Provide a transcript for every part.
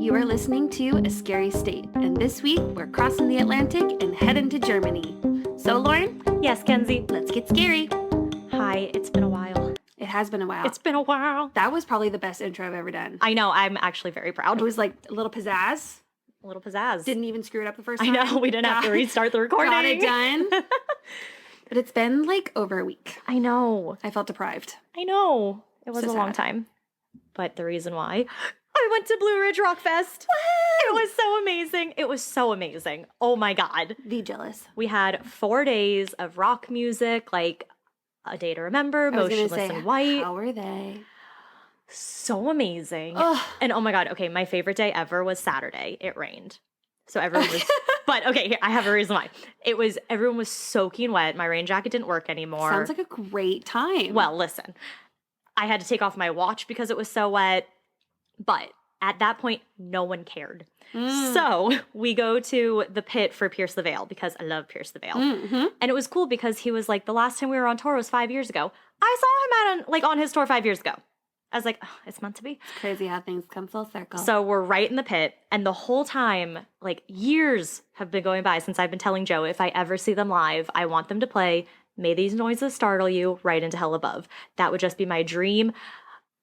You are listening to A Scary State, and this week we're crossing the Atlantic and heading to Germany. So, Lauren? Yes, Kenzie? Let's get scary. Hi, it's been a while. It has been a while. It's been a while. That was probably the best intro I've ever done. I know, I'm actually very proud. It was like a little pizzazz. A little pizzazz. Didn't even screw it up the first time. I know, we didn't have to restart the recording. Got it done. But it's been like over a week. I know. I felt deprived. I know. It was So a long sad. time. But the reason why, I went to Blue Ridge Rock Fest. It was so amazing. It was so amazing. Oh my God. Be jealous. We had 4 days of rock music, like A Day to Remember, I was gonna Motionless say, in White. How were they? So amazing. Ugh. And oh my God, okay, my favorite day ever was Saturday. It rained. So everyone was, but okay, here, I have a reason why. Everyone was soaking wet. My rain jacket didn't work anymore. Sounds like a great time. Well, listen, I had to take off my watch because it was so wet. But at that point, no one cared. So we go to the pit for Pierce the Veil because I love Pierce the Veil. Mm-hmm. And it was cool because he was like, the last time we were on tour was 5 years ago. I saw him on his tour 5 years ago. I was like, oh, it's meant to be. It's crazy how things come full circle. So we're right in the pit, and the whole time, like years have been going by since I've been telling Joe, if I ever see them live, I want them to play May These Noises Startle You right into Hell Above. That would just be my dream.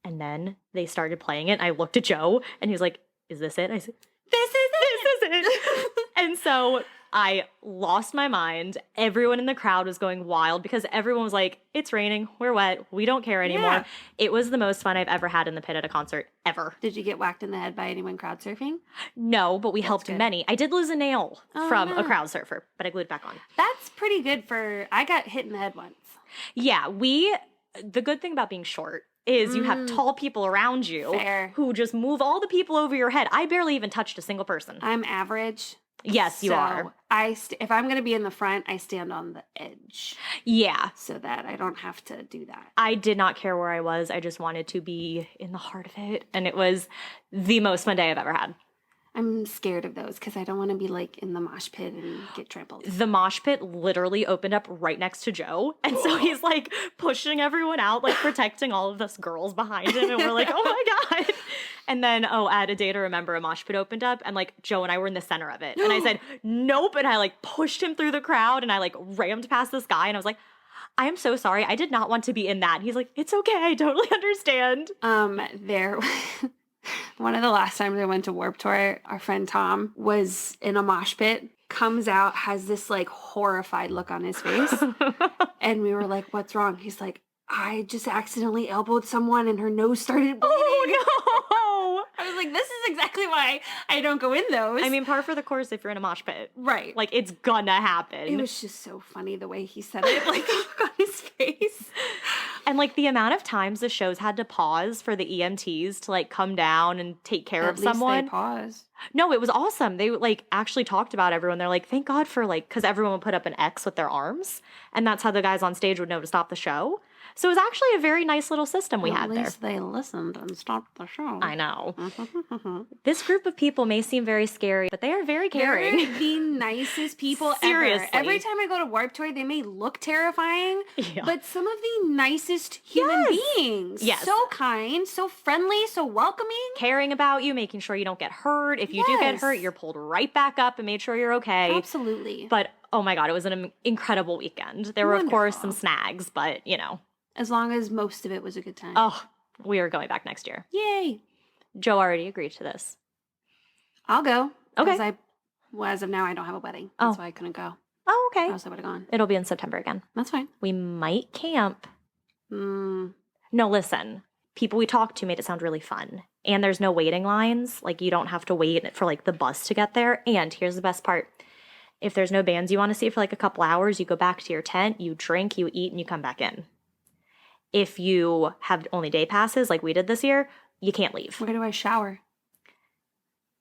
And then they started playing it, and I looked at Joe, and he was like, is this it? I said, this is it. And so I lost my mind. Everyone in the crowd was going wild because everyone was like, it's raining, we're wet, we don't care anymore. Yeah. It was the most fun I've ever had in the pit at a concert, ever. Did you get whacked in the head by anyone crowd surfing? No, but we helped good. many. I did lose a nail from no. a crowd surfer, but I glued it back on. That's pretty good I got hit in the head once. Yeah, the good thing about being short is you have tall people around you Fair. who just move all the people over your head. I barely even touched a single person. I'm average. Yes, you are. If I'm going to be in the front, I stand on the edge Yeah. so that I don't have to do that. I did not care where I was. I just wanted to be in the heart of it. And it was the most fun day I've ever had. I'm scared of those because I don't want to be like in the mosh pit and get trampled. The mosh pit literally opened up right next to Joe. And so he's like pushing everyone out, like protecting all of us girls behind him. And we're like, oh my God. And then, at A Day to Remember, a mosh pit opened up and like Joe and I were in the center of it. And I said, nope. And I like pushed him through the crowd and I like rammed past this guy. And I was like, I am so sorry. I did not want to be in that. And he's like, it's okay. I totally understand. One of the last times I went to Warped Tour, our friend Tom was in a mosh pit, comes out, has this like horrified look on his face. And we were like, what's wrong? He's like, I just accidentally elbowed someone and her nose started bleeding. Oh, no. I was like, this is exactly why I don't go in those. I mean, par for the course if you're in a mosh pit. Right. Like, it's gonna happen. It was just so funny the way he said it, like, on his face. And, like, the amount of times the shows had to pause for the EMTs to, like, come down and take care of someone. At least they paused. No, it was awesome. They, like, actually talked about everyone. They're like, thank God for, like, because everyone would put up an X with their arms. And that's how the guys on stage would know to stop the show. So it was actually a very nice little system we had there. At least they listened and stopped the show. I know. This group of people may seem very scary, but they are very caring. They're the nicest people Seriously. ever. Every time I go to Warped Tour, they may look terrifying, Yeah. but some of the nicest human beings. Yes. So kind, so friendly, so welcoming. Caring about you, making sure you don't get hurt. If you do get Yes. hurt, you're pulled right back up and made sure you're okay. Absolutely. But, oh my God, it was an incredible weekend. There were, of course, some snags, but, you know. As long as most of it was a good time. Oh, we are going back next year. Yay. Joe already agreed to this. I'll go. Okay. As of now, I don't have a wedding. That's why I couldn't go. Oh, okay. Or else I would have gone. It'll be in September again. That's fine. We might camp. No, listen. People we talked to made it sound really fun. And there's no waiting lines. Like, you don't have to wait for, like, the bus to get there. And here's the best part. If there's no bands you want to see for, like, a couple hours, you go back to your tent, you drink, you eat, and you come back in. If you have only day passes, like we did this year, you can't leave. Where do I shower?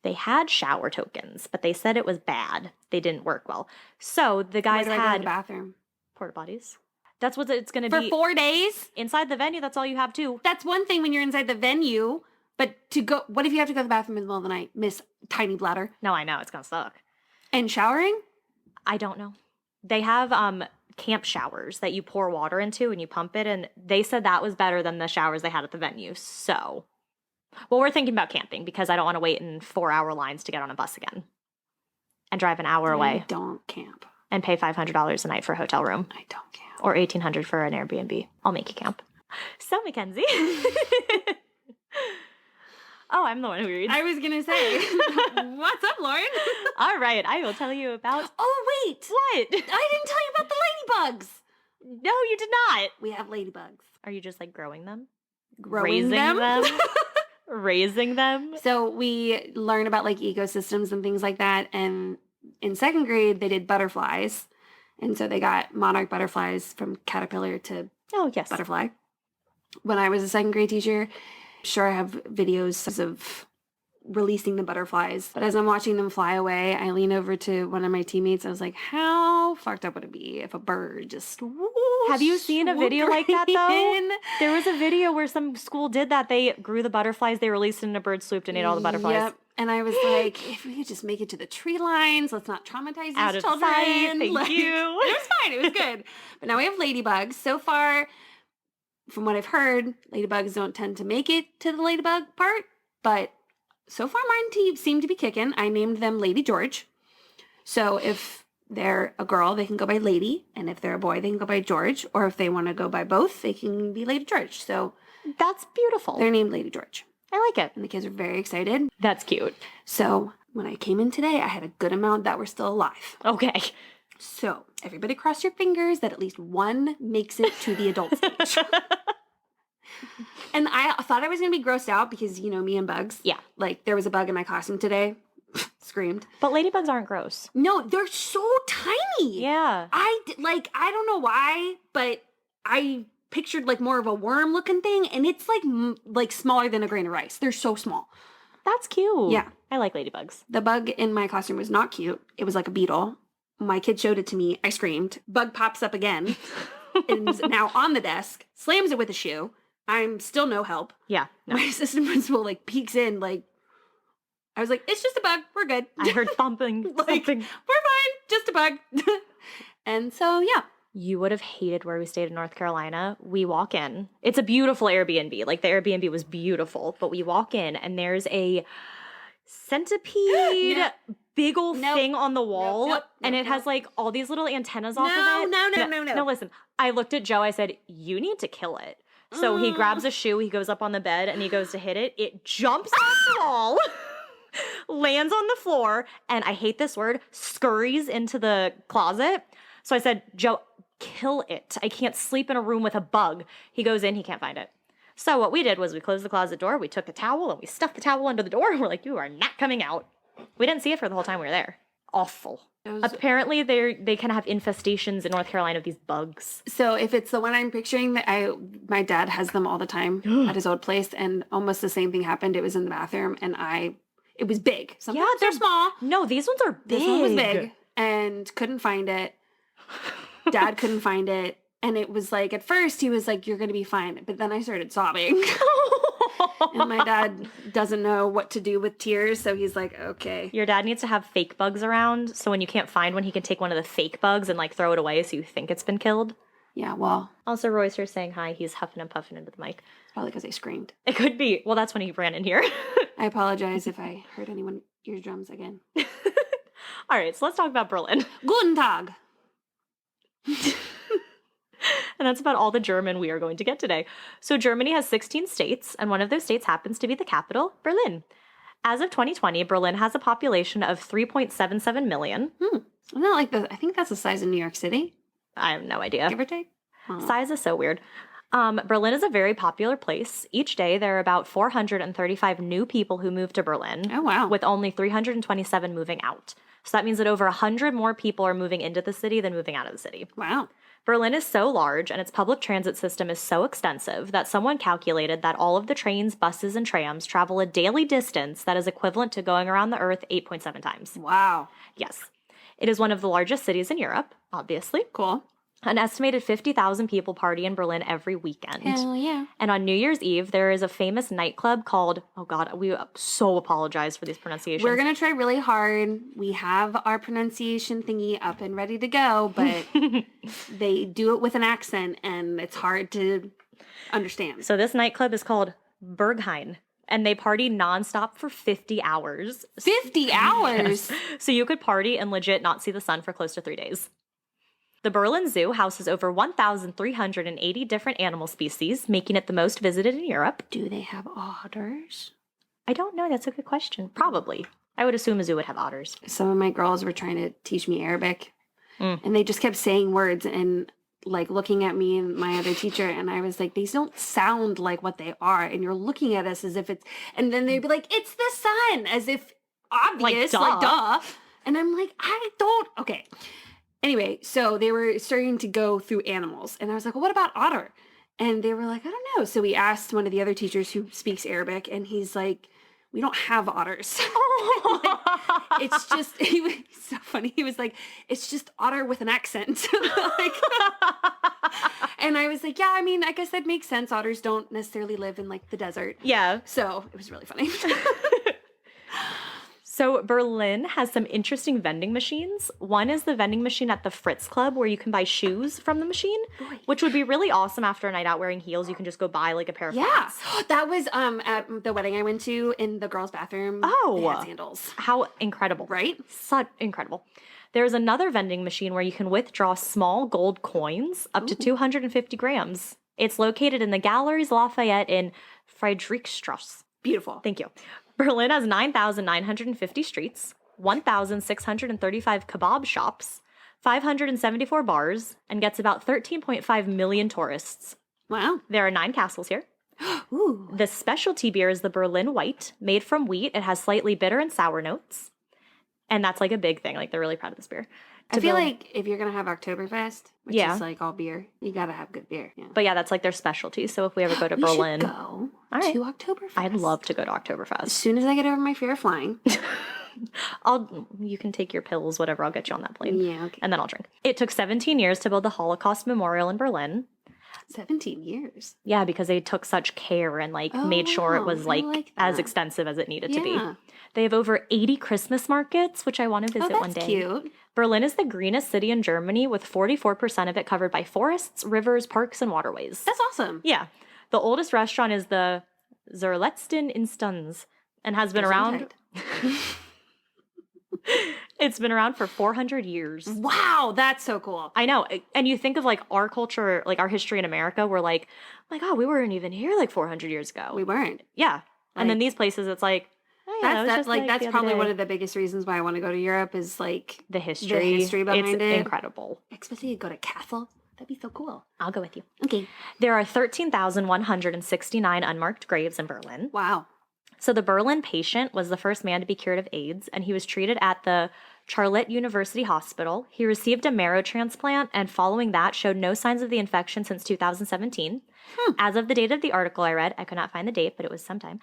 They had shower tokens, but they said it was bad. They didn't work well. So the guys Where do I go to had the bathroom? porta potties. That's what it's going to For be. 4 days? Inside the venue, that's all you have too. That's one thing when you're inside the venue, but what if you have to go to the bathroom in the middle of the night, Miss Tiny Bladder? No, I know. It's going to suck. And showering? I don't know. They have camp showers that you pour water into and you pump it, and they said that was better than the showers they had at the venue. So Well, we're thinking about camping because I don't want to wait in 4-hour lines to get on a bus again and drive an hour away. I don't camp. And pay $500 a night for a hotel room. I don't camp. Or $1,800 for an Airbnb. I'll make you camp. So, Mackenzie. Oh, I'm the one who reads. I was going to say, what's up, Lauren? All right, I will tell you about... Oh, wait. What? I didn't tell you about the ladybugs. No, you did not. We have ladybugs. Are you just, like, growing them? Raising them? Raising them? So we learn about, like, ecosystems and things like that, and in second grade, they did butterflies. And so they got monarch butterflies from caterpillar to butterfly. When I was a second grade teacher, sure, I have videos of releasing the butterflies. But as I'm watching them fly away, I lean over to one of my teammates. I was like, how fucked up would it be if a bird just Have you seen a video like that, though? There was a video where some school did that. They grew the butterflies, they released it, and a bird swooped and ate all the butterflies. Yep. And I was like, if we could just make it to the tree lines, let's not traumatize these Out of children. sight, thank like, you. It was fine. It was good. But now we have ladybugs. So far, from what I've heard, ladybugs don't tend to make it to the ladybug part. But so far, mine seem to be kicking. I named them Lady George. So if they're a girl, they can go by Lady. And if they're a boy, they can go by George. Or if they want to go by both, they can be Lady George. So that's beautiful. They're named Lady George. I like it. And the kids are very excited. That's cute. So when I came in today, I had a good amount that were still alive. Okay. So everybody cross your fingers that at least one makes it to the adult stage. And I thought I was going to be grossed out because, you know, me and bugs. Yeah. Like, there was a bug in my costume today. Screamed. But ladybugs aren't gross. No, they're so tiny. Yeah. I don't know why, but I pictured, like, more of a worm-looking thing, and it's, like smaller than a grain of rice. They're so small. That's cute. Yeah. I like ladybugs. The bug in my costume was not cute. It was like a beetle. My kid showed it to me. I screamed. Bug pops up again. And is now on the desk. Slams it with a shoe. I'm still no help. Yeah. No. My assistant principal, like, peeks in, like, I was like, it's just a bug. We're good. I heard thumping. Like, thumping. We're fine. Just a bug. And so, yeah. You would have hated where we stayed in North Carolina. We walk in. It's a beautiful Airbnb. Like, the Airbnb was beautiful. But we walk in, and there's a centipede big old thing on the wall. And it has, like, all these little antennas off of it. No. No, listen. I looked at Joe. I said, you need to kill it. So he grabs a shoe, he goes up on the bed, and he goes to hit it. It jumps off the wall, lands on the floor, and I hate this word, scurries into the closet. So I said, Joe, kill it. I can't sleep in a room with a bug. He goes in, he can't find it. So what we did was we closed the closet door, we took a towel, and we stuffed the towel under the door, and we're like, you are not coming out. We didn't see it for the whole time we were there. Awful. Apparently, they kind of have infestations in North Carolina of these bugs. So if it's the one I'm picturing, my dad has them all the time at his old place, and almost the same thing happened. It was in the bathroom, and it was big. Sometimes they're small. No, these ones are big. This one was big, and couldn't find it. Dad couldn't find it, and it was like, at first, he was like, you're going to be fine. But then I started sobbing. And my dad doesn't know what to do with tears, so he's like, okay. Your dad needs to have fake bugs around, so when you can't find one, he can take one of the fake bugs and, like, throw it away so you think it's been killed. Yeah, well. Also, Royce, you're saying hi. He's huffing and puffing into the mic. It's probably because I screamed. It could be. Well, that's when he ran in here. I apologize if I hurt anyone's eardrums again. All right, so let's talk about Berlin. Guten Tag. And that's about all the German we are going to get today. So Germany has 16 states, and one of those states happens to be the capital, Berlin. As of 2020, Berlin has a population of 3.77 million. Not like I think that's the size of New York City. I have no idea. Give or take. Size is so weird. Berlin is a very popular place. Each day, there are about 435 new people who move to Berlin. Oh, wow. With only 327 moving out. So that means that over 100 more people are moving into the city than moving out of the city. Wow. Berlin is so large and its public transit system is so extensive that someone calculated that all of the trains, buses, and trams travel a daily distance that is equivalent to going around the Earth 8.7 times. Wow. Yes. It is one of the largest cities in Europe, obviously. Cool. An estimated 50,000 people party in Berlin every weekend. Hell yeah. And on New Year's Eve, there is a famous nightclub called, oh God, we so apologize for these pronunciations. We're going to try really hard. We have our pronunciation thingy up and ready to go, but they do it with an accent, and it's hard to understand. So this nightclub is called Berghain. And they party nonstop for 50 hours. 50 hours? Yes. So you could party and legit not see the sun for close to 3 days. The Berlin Zoo houses over 1,380 different animal species, making it the most visited in Europe. Do they have otters? I don't know. That's a good question. Probably. I would assume a zoo would have otters. Some of my girls were trying to teach me Arabic, and they just kept saying words and like looking at me and my other teacher, and I was like, these don't sound like what they are, and you're looking at us as if it's, and then they'd be like, it's the sun, as if obvious, like duh. And I'm like, I don't, okay. Anyway, so they were starting to go through animals, and I was like, well, what about otter? And they were like, I don't know. So we asked one of the other teachers who speaks Arabic, and he's like, we don't have otters. Like, it's just, he was so funny. He was like, it's just otter with an accent. Like, and I was like, yeah, I mean, I guess that makes sense. Otters don't necessarily live in like the desert. Yeah. So it was really funny. So Berlin has some interesting vending machines. One is the vending machine at the Fritz Club where you can buy shoes from the machine, which would be really awesome after a night out wearing heels. You can just go buy like a pair of flats. That was at the wedding I went to in the girls' bathroom. Oh. They had sandals. How incredible. Right? Such incredible. There's another vending machine where you can withdraw small gold coins up to 250 grams. It's located in the Galleries Lafayette in Friedrichstrasse. Beautiful. Thank you. Berlin has 9,950 streets, 1,635 kebab shops, 574 bars, and gets about 13.5 million tourists. Wow. There are 9 castles here. Ooh. The specialty beer is the Berlin White, made from wheat. It has slightly bitter and sour notes. And that's like a big thing. Like they're really proud of this beer. I feel like if you're going to have Oktoberfest, which is like all beer, you got to have good beer. Yeah. But yeah, that's like their specialty. So if we ever go to Berlin. We should go to Oktoberfest. I'd love to go to Oktoberfest. As soon as I get over my fear of flying. You can take your pills, whatever. I'll get you on that plane. Yeah, okay. And then I'll drink. It took 17 years to build the Holocaust Memorial in Berlin. 17 years? Yeah, because they took such care and made sure it was as extensive as it needed to be. They have over 80 Christmas markets, which I want to visit one day. That's cute. Berlin is the greenest city in Germany, with 44% of it covered by forests, rivers, parks, and waterways. That's awesome. Yeah. The oldest restaurant is the Zur letzten Instanz and has been around. It's been around for 400 years. Wow, that's so cool. I know. And you think of our culture, our history in America, we're like, oh my God, we weren't even here 400 years ago. We weren't. Yeah. And then these places, it's like, oh yeah, that's probably one of the biggest reasons why I want to go to Europe is the history. The history behind it. It's incredible. Especially to go to Castle. That'd be so cool. I'll go with you. Okay. There are 13,169 unmarked graves in Berlin. Wow. So the Berlin patient was the first man to be cured of AIDS, and he was treated at the Charlotte University Hospital. He received a marrow transplant, and following that showed no signs of the infection since 2017. As of the date of the article I read, I could not find the date, but it was sometime.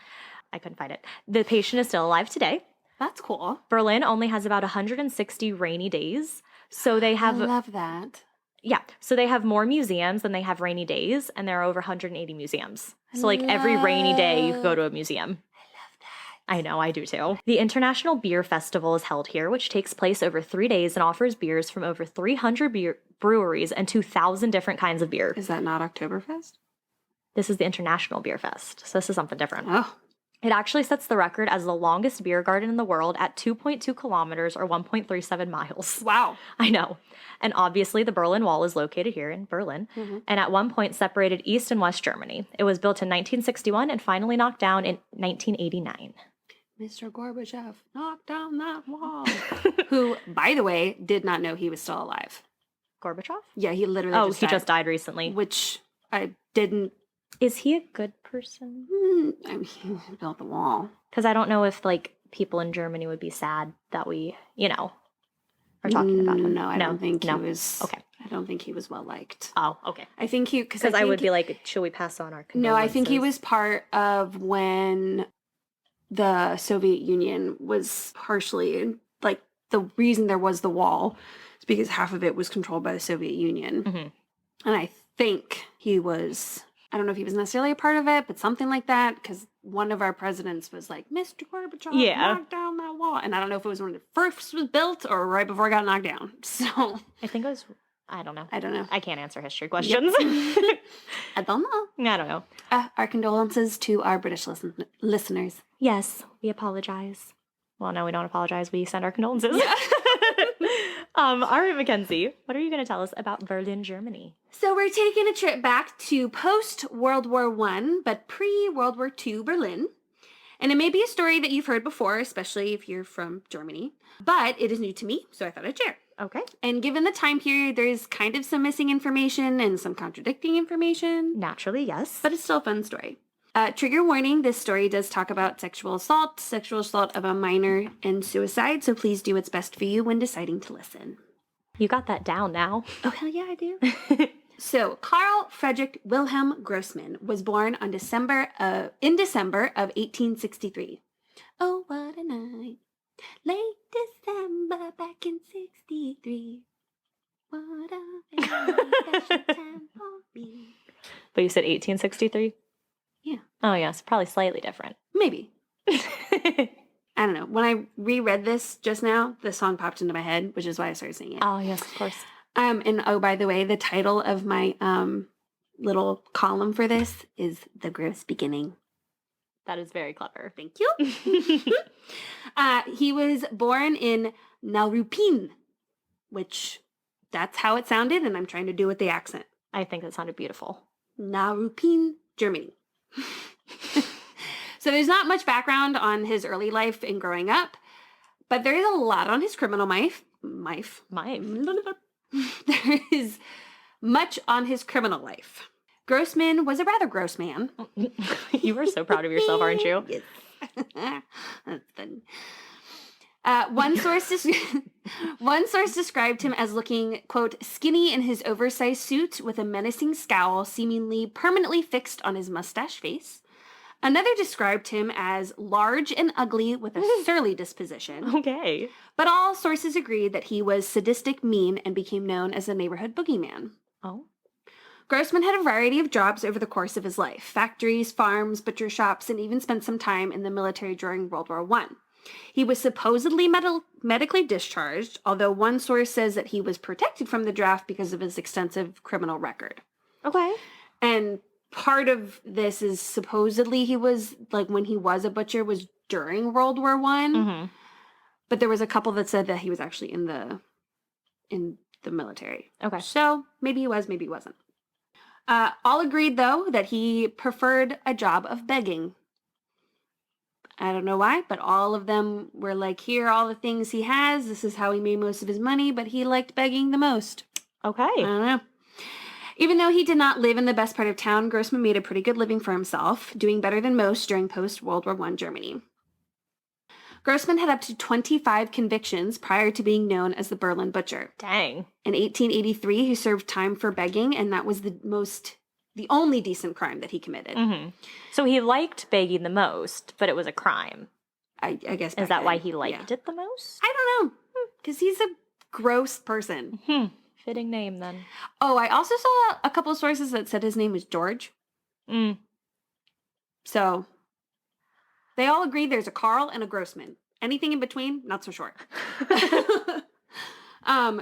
I couldn't find it. The patient is still alive today. That's cool. Berlin only has about 160 rainy days. So they have... I love that. Yeah. So they have more museums than they have rainy days, and there are over 180 museums. So every rainy day you could go to a museum. I know, I do too. The International Beer Festival is held here, which takes place over 3 days and offers beers from over 300 breweries and 2,000 different kinds of beer. Is that not Oktoberfest? This is the International Beer Fest, so this is something different. Oh. It actually sets the record as the longest beer garden in the world at 2.2 kilometers or 1.37 miles. Wow. I know. And obviously the Berlin Wall is located here in Berlin, and at one point separated East and West Germany. It was built in 1961 and finally knocked down in 1989. Mr. Gorbachev, knock down that wall. Who, by the way, did not know he was still alive. Gorbachev? Yeah, he literally he just died recently. Which I didn't... Is he a good person? I mean, he built the wall. Because I don't know if, people in Germany would be sad that we, are talking about him. No, I don't think he was... Okay. I don't think he was well-liked. Oh, okay. I think he... Because I would be like, should we pass on our condolences? No, I think he was part of when... the Soviet Union was partially, the reason there was the wall is because half of it was controlled by the Soviet Union. Mm-hmm. And I think he was, I don't know if he was necessarily a part of it, but something like that, because one of our presidents was like, Mr. Gorbachev, knock down that wall. And I don't know if it was when it first was built or right before it got knocked down. So I think it was, I don't know. I don't know. I can't answer history questions. I don't know. I don't know. Our condolences to our British listeners. Yes, we apologize. Well, no, we don't apologize. We send our condolences. Yeah. All right, Mackenzie, what are you going to tell us about Berlin, Germany? So we're taking a trip back to post-World War I, but pre-World War II Berlin. And it may be a story that you've heard before, especially if you're from Germany, but it is new to me, so I thought I'd share. Okay. And given the time period, there's kind of some missing information and some contradicting information. Naturally, yes. But it's still a fun story. Trigger warning, this story does talk about sexual assault of a minor, and suicide, so please do what's best for you when deciding to listen. You got that down now. Oh, hell yeah, I do. So, Karl Friedrich Wilhelm Grossmann was born in December of 1863. Oh, what a night. Late December back in 63. What a very special time for me. But you said 1863? Yeah. Oh, yes. Probably slightly different. Maybe. I don't know. When I reread this just now, the song popped into my head, which is why I started singing it. Oh, yes, of course. And oh, by the way, the title of my little column for this is The Gross Beginning. That is very clever. Thank you. He was born in Neuruppin, which that's how it sounded, and I'm trying to do with the accent. I think that sounded beautiful. Neuruppin, Germany. So there's not much background on his early life and growing up, but there is a lot on his criminal life. There is much on his criminal life. Grossmann was a rather gross man. You are so proud of yourself, aren't you? Yes. That's funny. One source described him as looking, quote, skinny in his oversized suit with a menacing scowl seemingly permanently fixed on his mustache face. Another described him as large and ugly with a surly disposition. Okay. But all sources agreed that he was sadistic, mean, and became known as the neighborhood boogeyman. Oh. Grossmann had a variety of jobs over the course of his life. Factories, farms, butcher shops, and even spent some time in the military during World War I. He was supposedly medically discharged, although one source says that he was protected from the draft because of his extensive criminal record. Okay. And part of this is supposedly he was, like, when he was a butcher was during World War I. Mm-hmm. But there was a couple that said that he was actually in the military. Okay. So maybe he was, maybe he wasn't. All agreed, though, that he preferred a job of begging. I don't know why, but all of them were like, here are all the things he has. This is how he made most of his money, but he liked begging the most. Okay. I don't know. Even though he did not live in the best part of town, Grossmann made a pretty good living for himself, doing better than most during post-World War I Germany. Grossmann had up to 25 convictions prior to being known as the Berlin Butcher. Dang. In 1883, he served time for begging, and that was the only decent crime that he committed. Mm-hmm. So he liked begging the most, but it was a crime. I guess. Is that why he liked it the most? I don't know. Because he's a gross person. Fitting name, then. Oh, I also saw a couple of sources that said his name was George. So they all agree there's a Karl and a Grossmann. Anything in between, not so sure.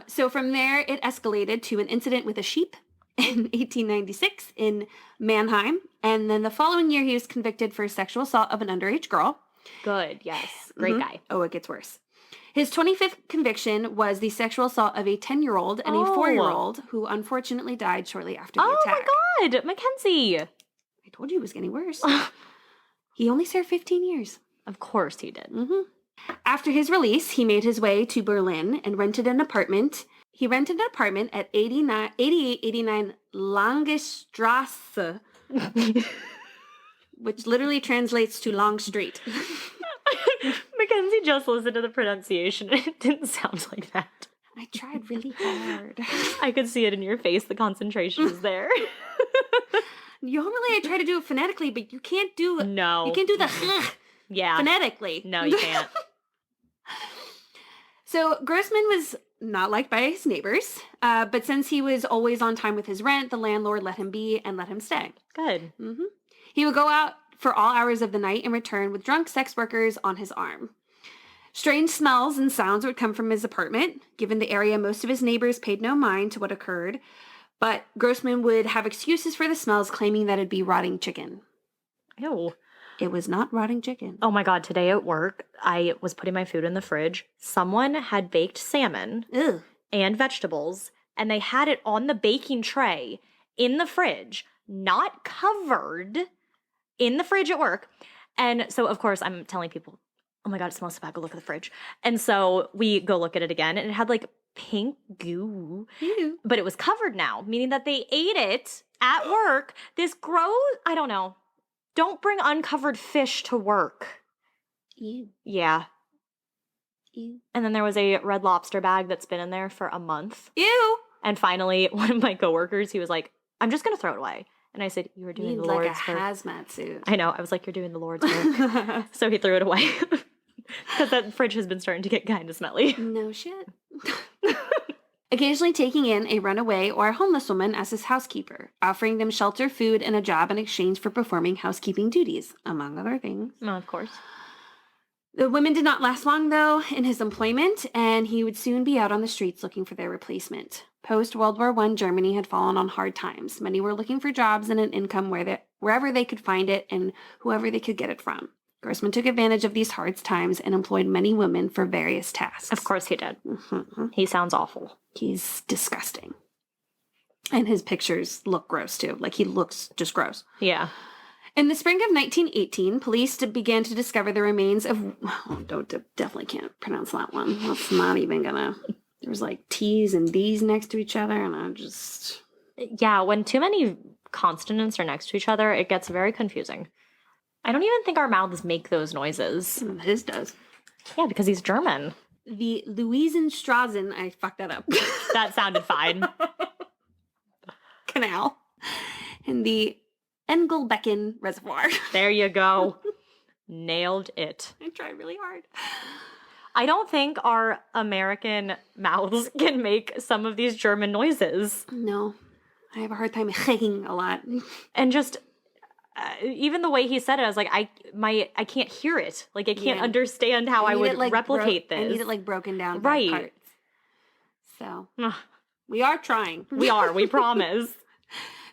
So from there, it escalated to an incident with a sheep in 1896 in Mannheim. And then the following year, he was convicted for sexual assault of an underage girl. Good, yes. Great guy. Oh, it gets worse. His 25th conviction was the sexual assault of a 10-year-old and a 4-year-old who unfortunately died shortly after the attack. Oh my God, Mackenzie. I told you it was getting worse. He only served 15 years. Of course he did. After his release, he made his way to Berlin and rented an apartment. He rented an apartment at 8889 Lange Strasse, which literally translates to Long Street. Mackenzie just listened to the pronunciation and it didn't sound like that. I tried really hard. I could see it in your face. The concentration is there. Normally I try to do it phonetically, but you can't do No. You can't do the phonetically. No, you can't. So Grossmann was not liked by his neighbors, but since he was always on time with his rent, the landlord let him be and let him stay. Good. He would go out for all hours of the night and return with drunk sex workers on his arm. Strange smells and sounds would come from his apartment. Given the area, most of his neighbors paid no mind to what occurred, but Grossmann would have excuses for the smells, claiming that it'd be rotting chicken. Ew. It was not rotting chicken. Oh my God, today at work, I was putting my food in the fridge. Someone had baked salmon Ugh. and vegetables, and they had it on the baking tray in the fridge, not covered, in the fridge at work. And so, of course, I'm telling people, oh my God, it smells so bad, go look at the fridge. And so we go look at it again, and it had like pink goo, Ew. but it was covered now, meaning that they ate it at work. This gross, I don't know. Don't bring uncovered fish to work. Ew. Yeah. Ew. And then there was a Red Lobster bag that's been in there for a month. Ew. And finally, one of my coworkers, he was like, I'm just going to throw it away. And I said, you were doing the like Lord's a work. hazmat suit. I know. I was like, you're doing the Lord's work. So he threw it away. Because that fridge has been starting to get kind of smelly. No shit. Occasionally taking in a runaway or a homeless woman as his housekeeper, offering them shelter, food, and a job in exchange for performing housekeeping duties, among other things. No, of course. The women did not last long, though, in his employment, and he would soon be out on the streets looking for their replacement. Post-World War I, Germany had fallen on hard times. Many were looking for jobs and an income wherever they could find it and whoever they could get it from. Grossmann took advantage of these hard times and employed many women for various tasks. Of course he did. Mm-hmm. He sounds awful. He's disgusting. And his pictures look gross, too. Like, he looks just gross. Yeah. In the spring of 1918, police began to discover the remains of... Oh, definitely can't pronounce that one. That's not even gonna... There was, like, T's and D's next to each other, and I just... Yeah, when too many consonants are next to each other, it gets very confusing. I don't even think our mouths make those noises. His does. Yeah, because he's German. The Luisenstraßen, I fucked that up. That sounded fine. Canal. And the Engelbecken Reservoir. There you go. Nailed it. I tried really hard. I don't think our American mouths can make some of these German noises. No. I have a hard time hanging a lot. And just... even the way he said it, I was like, I can't hear it. Like, I can't understand how I would replicate this. I need it, like, broken down right. by parts. So, we are trying. We promise.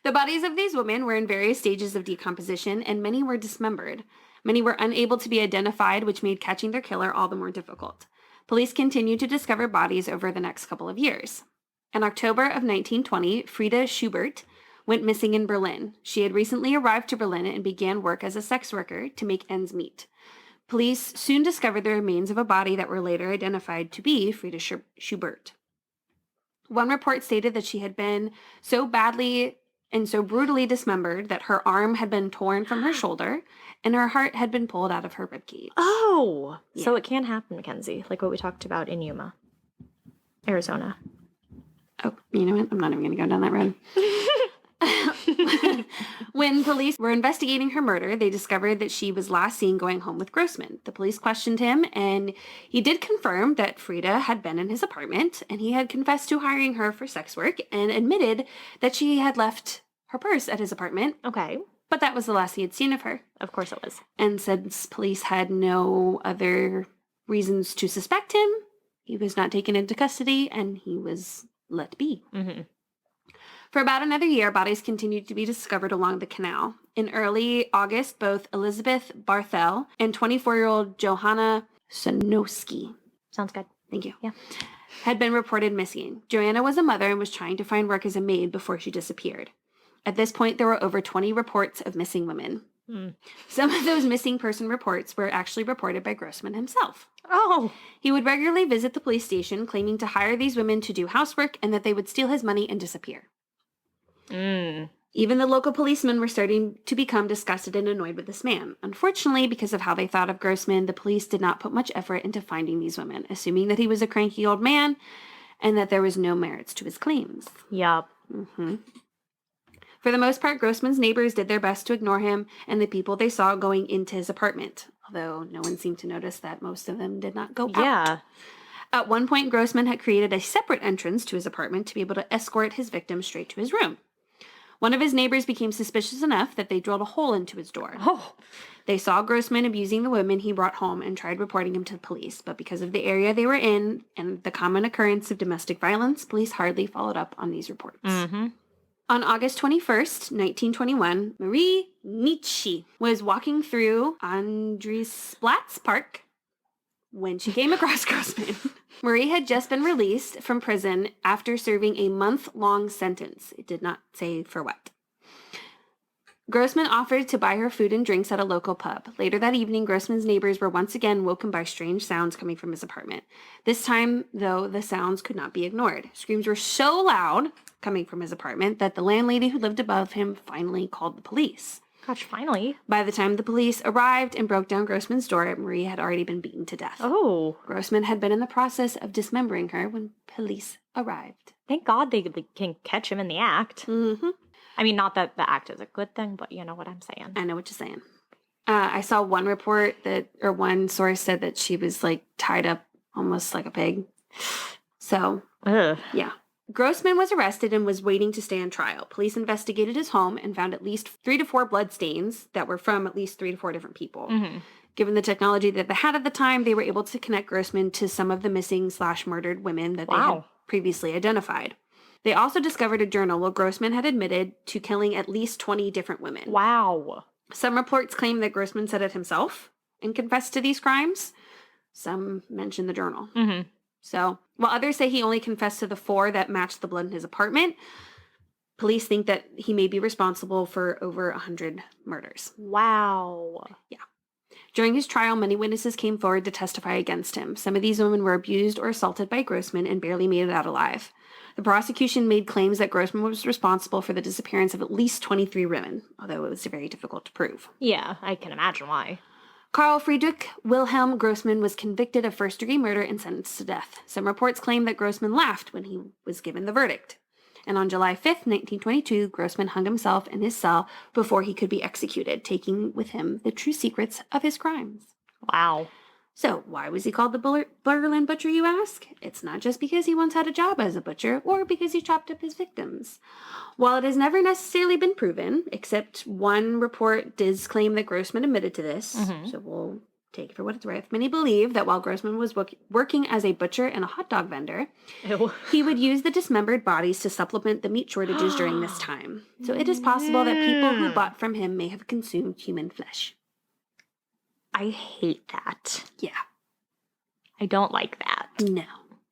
The bodies of these women were in various stages of decomposition, and many were dismembered. Many were unable to be identified, which made catching their killer all the more difficult. Police continued to discover bodies over the next couple of years. In October of 1920, Frida Schubert went missing in Berlin. She had recently arrived to Berlin and began work as a sex worker to make ends meet. Police soon discovered the remains of a body that were later identified to be Frida Schubert. One report stated that she had been so badly and so brutally dismembered that her arm had been torn from her shoulder and her heart had been pulled out of her ribcage. Oh, yeah. So it can happen, Kenzie, like what we talked about in Yuma, Arizona. Oh, you know what? I'm not even going to go down that road. When police were investigating her murder, they discovered that she was last seen going home with Grossmann. The police questioned him, and he did confirm that Frida had been in his apartment, and he had confessed to hiring her for sex work and admitted that she had left her purse at his apartment. Okay. But that was the last he had seen of her. Of course it was. And since police had no other reasons to suspect him, he was not taken into custody, and he was let be. Mm-hmm. For about another year, bodies continued to be discovered along the canal. In early August, both Elizabeth Barthel and 24-year-old Johanna Sanowski, Sounds good. thank you, Yeah. had been reported missing. Joanna was a mother and was trying to find work as a maid before she disappeared. At this point, there were over 20 reports of missing women. Some of those missing person reports were actually reported by Grossmann himself. Oh. He would regularly visit the police station, claiming to hire these women to do housework and that they would steal his money and disappear. Even the local policemen were starting to become disgusted and annoyed with this man. Unfortunately, because of how they thought of Grossmann, the police did not put much effort into finding these women, assuming that he was a cranky old man and that there was no merits to his claims. Yup. For the most part, Grossmann's neighbors did their best to ignore him and the people they saw going into his apartment, although no one seemed to notice that most of them did not go out. Yeah. At one point, Grossmann had created a separate entrance to his apartment to be able to escort his victim straight to his room. One of his neighbors became suspicious enough that they drilled a hole into his door. Oh. They saw Grossman abusing the women he brought home and tried reporting him to the police, but because of the area they were in and the common occurrence of domestic violence, police hardly followed up on these reports. Mm-hmm. On August 21st, 1921, Marie Nietzsche was walking through Andriesplatz Park when she came across Grossman. Marie had just been released from prison after serving a month-long sentence. It did not say for what. Grossman offered to buy her food and drinks at a local pub. Later that evening, Grossman's neighbors were once again woken by strange sounds coming from his apartment. This time, though, the sounds could not be ignored. Screams were so loud coming from his apartment that the landlady who lived above him finally called the police. Gosh, finally. By the time the police arrived and broke down Grossman's door, Marie had already been beaten to death. Oh. Grossman had been in the process of dismembering her when police arrived. Thank God they can catch him in the act. Mm-hmm. I mean, not that the act is a good thing, but you know what I'm saying. I know what you're saying. I saw one report one source said that she was tied up almost like a pig. So, Ugh. yeah. Grossman was arrested and was waiting to stand trial. Police investigated his home and found at least 3 to 4 blood stains that were from at least 3 to 4 different people. Mm-hmm. Given the technology that they had at the time, they were able to connect Grossman to some of the missing/murdered women that they had previously identified. They also discovered a journal where Grossman had admitted to killing at least 20 different women. Wow. Some reports claim that Grossman said it himself and confessed to these crimes. Some mention the journal. Mm-hmm. So, while others say he only confessed to the 4 that matched the blood in his apartment, police think that he may be responsible for over 100 murders. Wow. Yeah. During his trial, many witnesses came forward to testify against him. Some of these women were abused or assaulted by Grossman and barely made it out alive. The prosecution made claims that Grossman was responsible for the disappearance of at least 23 women, although it was very difficult to prove. Yeah, I can imagine why. Karl Friedrich Wilhelm Grossman was convicted of first-degree murder and sentenced to death. Some reports claim that Grossman laughed when he was given the verdict. And on July 5th, 1922, Grossman hung himself in his cell before he could be executed, taking with him the true secrets of his crimes. Wow. So, why was he called the Borderland Butcher, you ask? It's not just because he once had a job as a butcher or because he chopped up his victims. While it has never necessarily been proven, except one report does claim that Grossman admitted to this, so we'll take it for what it's worth. Many believe that while Grossman was working as a butcher and a hot dog vendor, Ew. he would use the dismembered bodies to supplement the meat shortages during this time. So it is possible that people who bought from him may have consumed human flesh. I hate that. Yeah. I don't like that. No.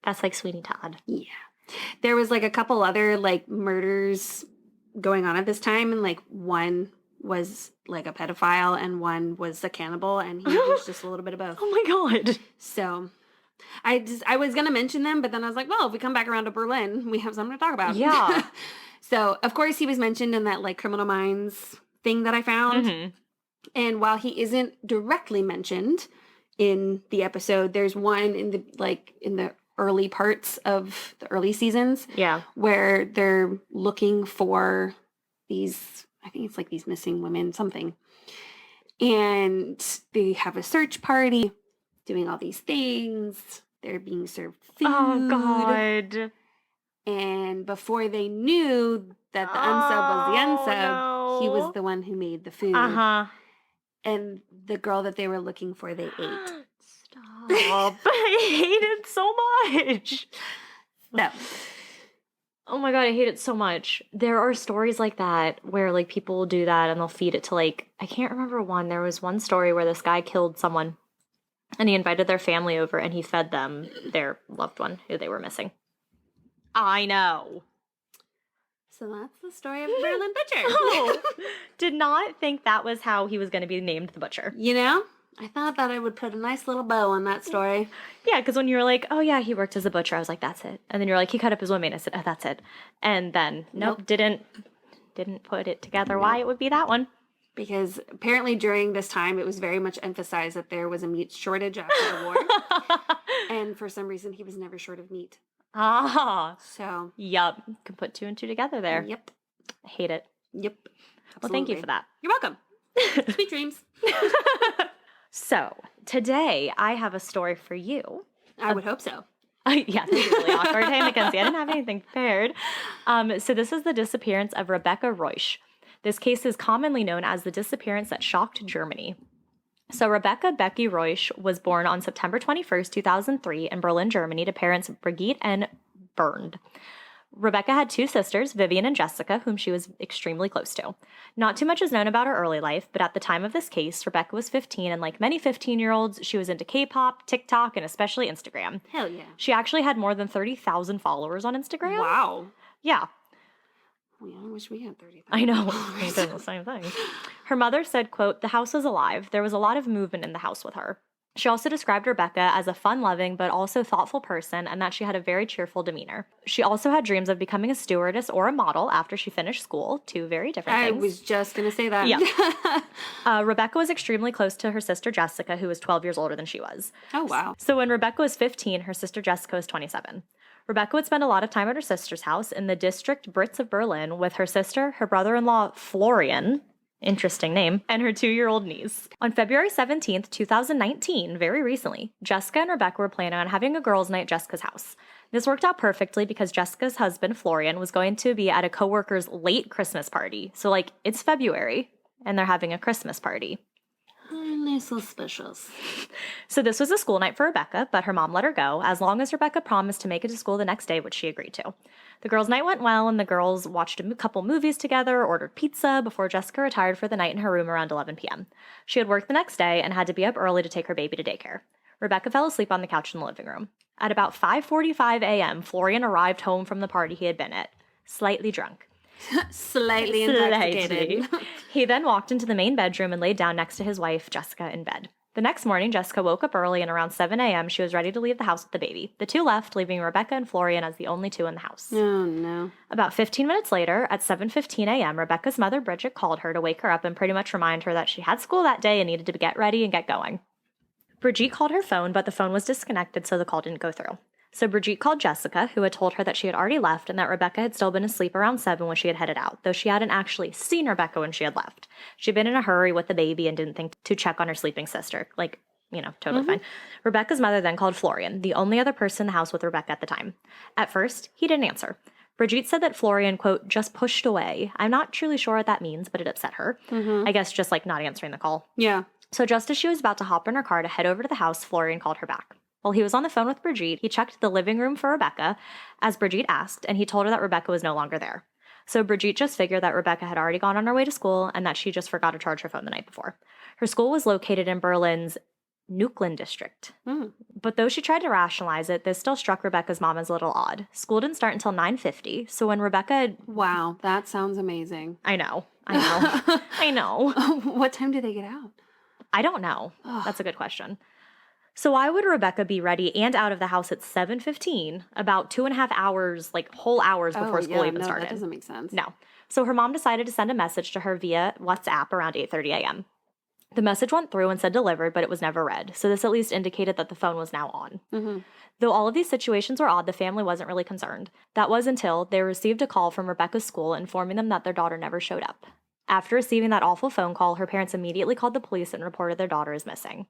That's like Sweeney Todd. Yeah. There was a couple other murders going on at this time, and one was a pedophile and one was a cannibal, and he was just a little bit of both. Oh my God. So I was going to mention them, but then I was like, well, if we come back around to Berlin, we have something to talk about. Yeah. So, of course, he was mentioned in that Criminal Minds thing that I found. Mm-hmm. And while he isn't directly mentioned in the episode, there's one in the early parts of the early seasons. Yeah. Where they're looking for these, I think it's these missing women, something. And they have a search party doing all these things. They're being served food. Oh, God. And before they knew that the unsub was the unsub, he was the one who made the food. Uh-huh. And the girl that they were looking for, they ate. Stop. I hate it so much. No. Oh my God, I hate it so much. There are stories like that where people will do that and they'll feed it to I can't remember one. There was one story where this guy killed someone and he invited their family over and he fed them their loved one who they were missing. I know. So that's the story of Berlin Butcher. Oh, did not think that was how he was going to be named the Butcher. I thought that I would put a nice little bow on that story. Yeah, because when you were like, oh yeah, he worked as a butcher, I was like, that's it. And then you're like, he cut up his women. I said, oh, that's it. And then, nope. didn't put it together why it would be that one. Because apparently during this time, it was very much emphasized that there was a meat shortage after the war. And for some reason, he was never short of meat. Ah. So. Yup. Can put 2 and 2 together there. Yep. I hate it. Yep. Absolutely. Well, thank you for that. You're welcome. Sweet dreams. So, today I have a story for you. I would hope so. Yeah, this is really awkward. Hey, Mackenzie, I didn't have anything prepared. So this is the disappearance of Rebecca Reusch. This case is commonly known as the disappearance that shocked Germany. So Rebecca Becky Reusch was born on September 21st, 2003 in Berlin, Germany to parents Brigitte and Bernd. Rebecca had two sisters, Vivian and Jessica, whom she was extremely close to. Not too much is known about her early life, but at the time of this case, Rebecca was 15, and like many 15-year-olds, she was into K-pop, TikTok, and especially Instagram. Hell yeah. She actually had more than 30,000 followers on Instagram. Wow. Yeah. I wish we had 30,000. I know. We did the same thing. Her mother said, quote, "The house was alive. There was a lot of movement in the house with her." She also described Rebecca as a fun-loving but also thoughtful person and that she had a very cheerful demeanor. She also had dreams of becoming a stewardess or a model after she finished school, two very different things. I was just going to say that. Yeah. Rebecca was extremely close to her sister Jessica, who was 12 years older than she was. Oh, wow. So when Rebecca was 15, her sister Jessica was 27. Rebecca would spend a lot of time at her sister's house in the district Brits of Berlin with her sister, her brother-in-law Florian, interesting name, and her 2-year-old niece. On February 17th, 2019, very recently, Jessica and Rebecca were planning on having a girls' night at Jessica's house. This worked out perfectly because Jessica's husband, Florian, was going to be at a coworker's late Christmas party. So, it's February, and they're having a Christmas party. They're suspicious. So this was a school night for Rebecca, but her mom let her go, as long as Rebecca promised to make it to school the next day, which she agreed to. The girls' night went well, and the girls watched a couple movies together, ordered pizza, before Jessica retired for the night in her room around 11 p.m. She had work the next day and had to be up early to take her baby to daycare. Rebecca fell asleep on the couch in the living room. At about 5:45 a.m., Florian arrived home from the party he had been at, slightly drunk. Slightly intoxicated. He then walked into the main bedroom and laid down next to his wife, Jessica, in bed. The next morning, Jessica woke up early, and around 7 a.m., she was ready to leave the house with the baby. The two left, leaving Rebecca and Florian as the only two in the house. Oh, no. About 15 minutes later, at 7:15 a.m., Rebecca's mother, Bridget, called her to wake her up and pretty much remind her that she had school that day and needed to get ready and get going. Brigitte called her phone, but the phone was disconnected, so the call didn't go through. So Brigitte called Jessica, who had told her that she had already left and that Rebecca had still been asleep around 7 when she had headed out, though she hadn't actually seen Rebecca when she had left. She'd been in a hurry with the baby and didn't think to check on her sleeping sister. Totally fine. Rebecca's mother then called Florian, the only other person in the house with Rebecca at the time. At first, he didn't answer. Brigitte said that Florian, quote, just pushed away. I'm not truly sure what that means, but it upset her. I guess just not answering the call. Yeah. So just as she was about to hop in her car to head over to the house, Florian called her back. While he was on the phone with Brigitte, he checked the living room for Rebecca, as Brigitte asked, and he told her that Rebecca was no longer there. So Brigitte just figured that Rebecca had already gone on her way to school and that she just forgot to charge her phone the night before. Her school was located in Berlin's Neukölln district. But though she tried to rationalize it, this still struck Rebecca's mom as a little odd. School didn't start until 9:50, so when Rebecca... Wow, that sounds amazing. I know. I know. What time do they get out? I don't know. That's a good question. So why would Rebecca be ready and out of the house at 7:15, about 2.5 hours, whole hours before school even started? That doesn't make sense. No. So her mom decided to send a message to her via WhatsApp around 8:30 a.m. The message went through and said delivered, but it was never read. So this at least indicated that the phone was now on. Though all of these situations were odd, the family wasn't really concerned. That was until they received a call from Rebecca's school informing them that their daughter never showed up. After receiving that awful phone call, her parents immediately called the police and reported their daughter as missing.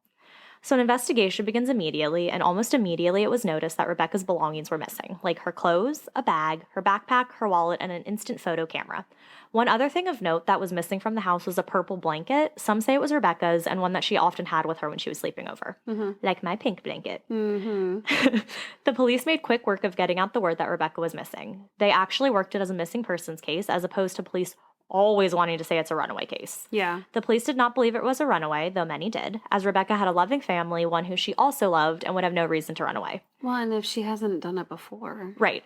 So an investigation begins immediately, and almost immediately it was noticed that Rebecca's belongings were missing, like her clothes, a bag, her backpack, her wallet, and an instant photo camera. One other thing of note that was missing from the house was a purple blanket. Some say it was Rebecca's, and one that she often had with her when she was sleeping over. Like my pink blanket. The police made quick work of getting out the word that Rebecca was missing. They actually worked it as a missing persons case, as opposed to police always wanting to say it's a runaway case. Yeah. The police did not believe it was a runaway, though many did, as Rebecca had a loving family, one who she also loved, and would have no reason to run away. Well, and if she hasn't done it before. Right.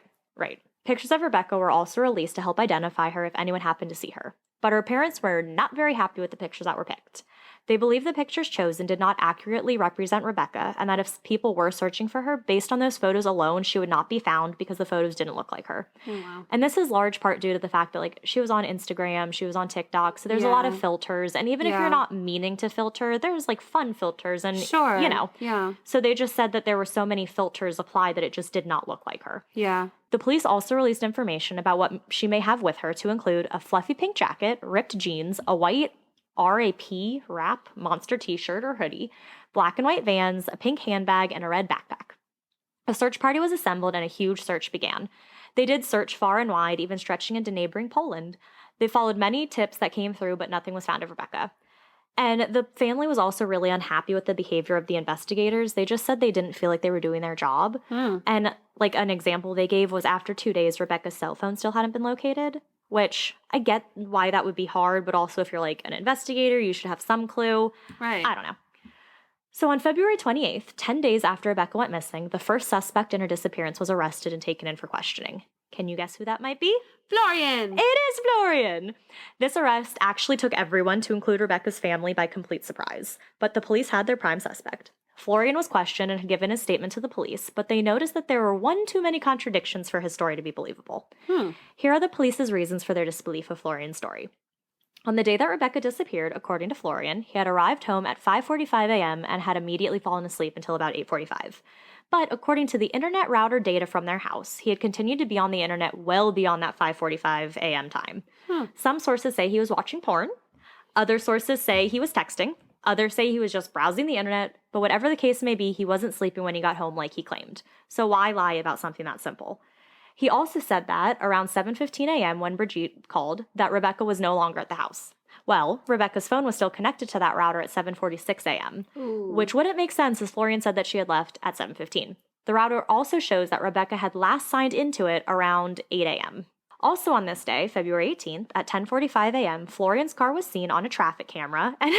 Pictures of Rebecca were also released to help identify her if anyone happened to see her. But her parents were not very happy with the pictures that were picked. They believed the pictures chosen did not accurately represent Rebecca, and that if people were searching for her, based on those photos alone, she would not be found because the photos didn't look like her. Oh, wow. And this is large part due to the fact that, she was on Instagram, she was on TikTok, so there's a lot of filters. And even if you're not meaning to filter, there's, fun filters and, Yeah. So they just said that there were so many filters applied that it just did not look like her. Yeah. The police also released information about what she may have with her, to include a fluffy pink jacket, ripped jeans, a white RAP monster t-shirt or hoodie, black and white Vans, a pink handbag, and a red backpack. A search party was assembled and a huge search began. They did search far and wide, even stretching into neighboring Poland. They followed many tips that came through, but nothing was found of Rebecca. And the family was also really unhappy with the behavior of the investigators. They just said they didn't feel like they were doing their job. And like an example they gave was after 2 days, Rebecca's cell phone still hadn't been located, which I get why that would be hard, but also if you're like an investigator, you should have some clue. Right. I don't know. So on February 28th, 10 days after Rebecca went missing, the first suspect in her disappearance was arrested and taken in for questioning. Can you guess who that might be? Florian! It is Florian! This arrest actually took everyone, to include Rebecca's family, by complete surprise. But the police had their prime suspect. Florian was questioned and had given his statement to the police, but they noticed that there were one too many contradictions for his story to be believable. Here are the police's reasons for their disbelief of Florian's story. On the day that Rebecca disappeared, according to Florian, he had arrived home at 5:45 a.m. and had immediately fallen asleep until about 8:45. But according to the internet router data from their house, he had continued to be on the internet well beyond that 5:45 a.m. time. Some sources say he was watching porn. Other sources say he was texting. Others say he was just browsing the internet. But whatever the case may be, he wasn't sleeping when he got home like he claimed. So why lie about something that simple? He also said that, around 7:15 a.m. when Brigitte called, that Rebecca was no longer at the house. Well, Rebecca's phone was still connected to that router at 7:46 a.m., which wouldn't make sense as Florian said that she had left at 7:15. The router also shows that Rebecca had last signed into it around 8 a.m. Also on this day, February 18th, at 10:45 a.m., Florian's car was seen on a traffic camera, and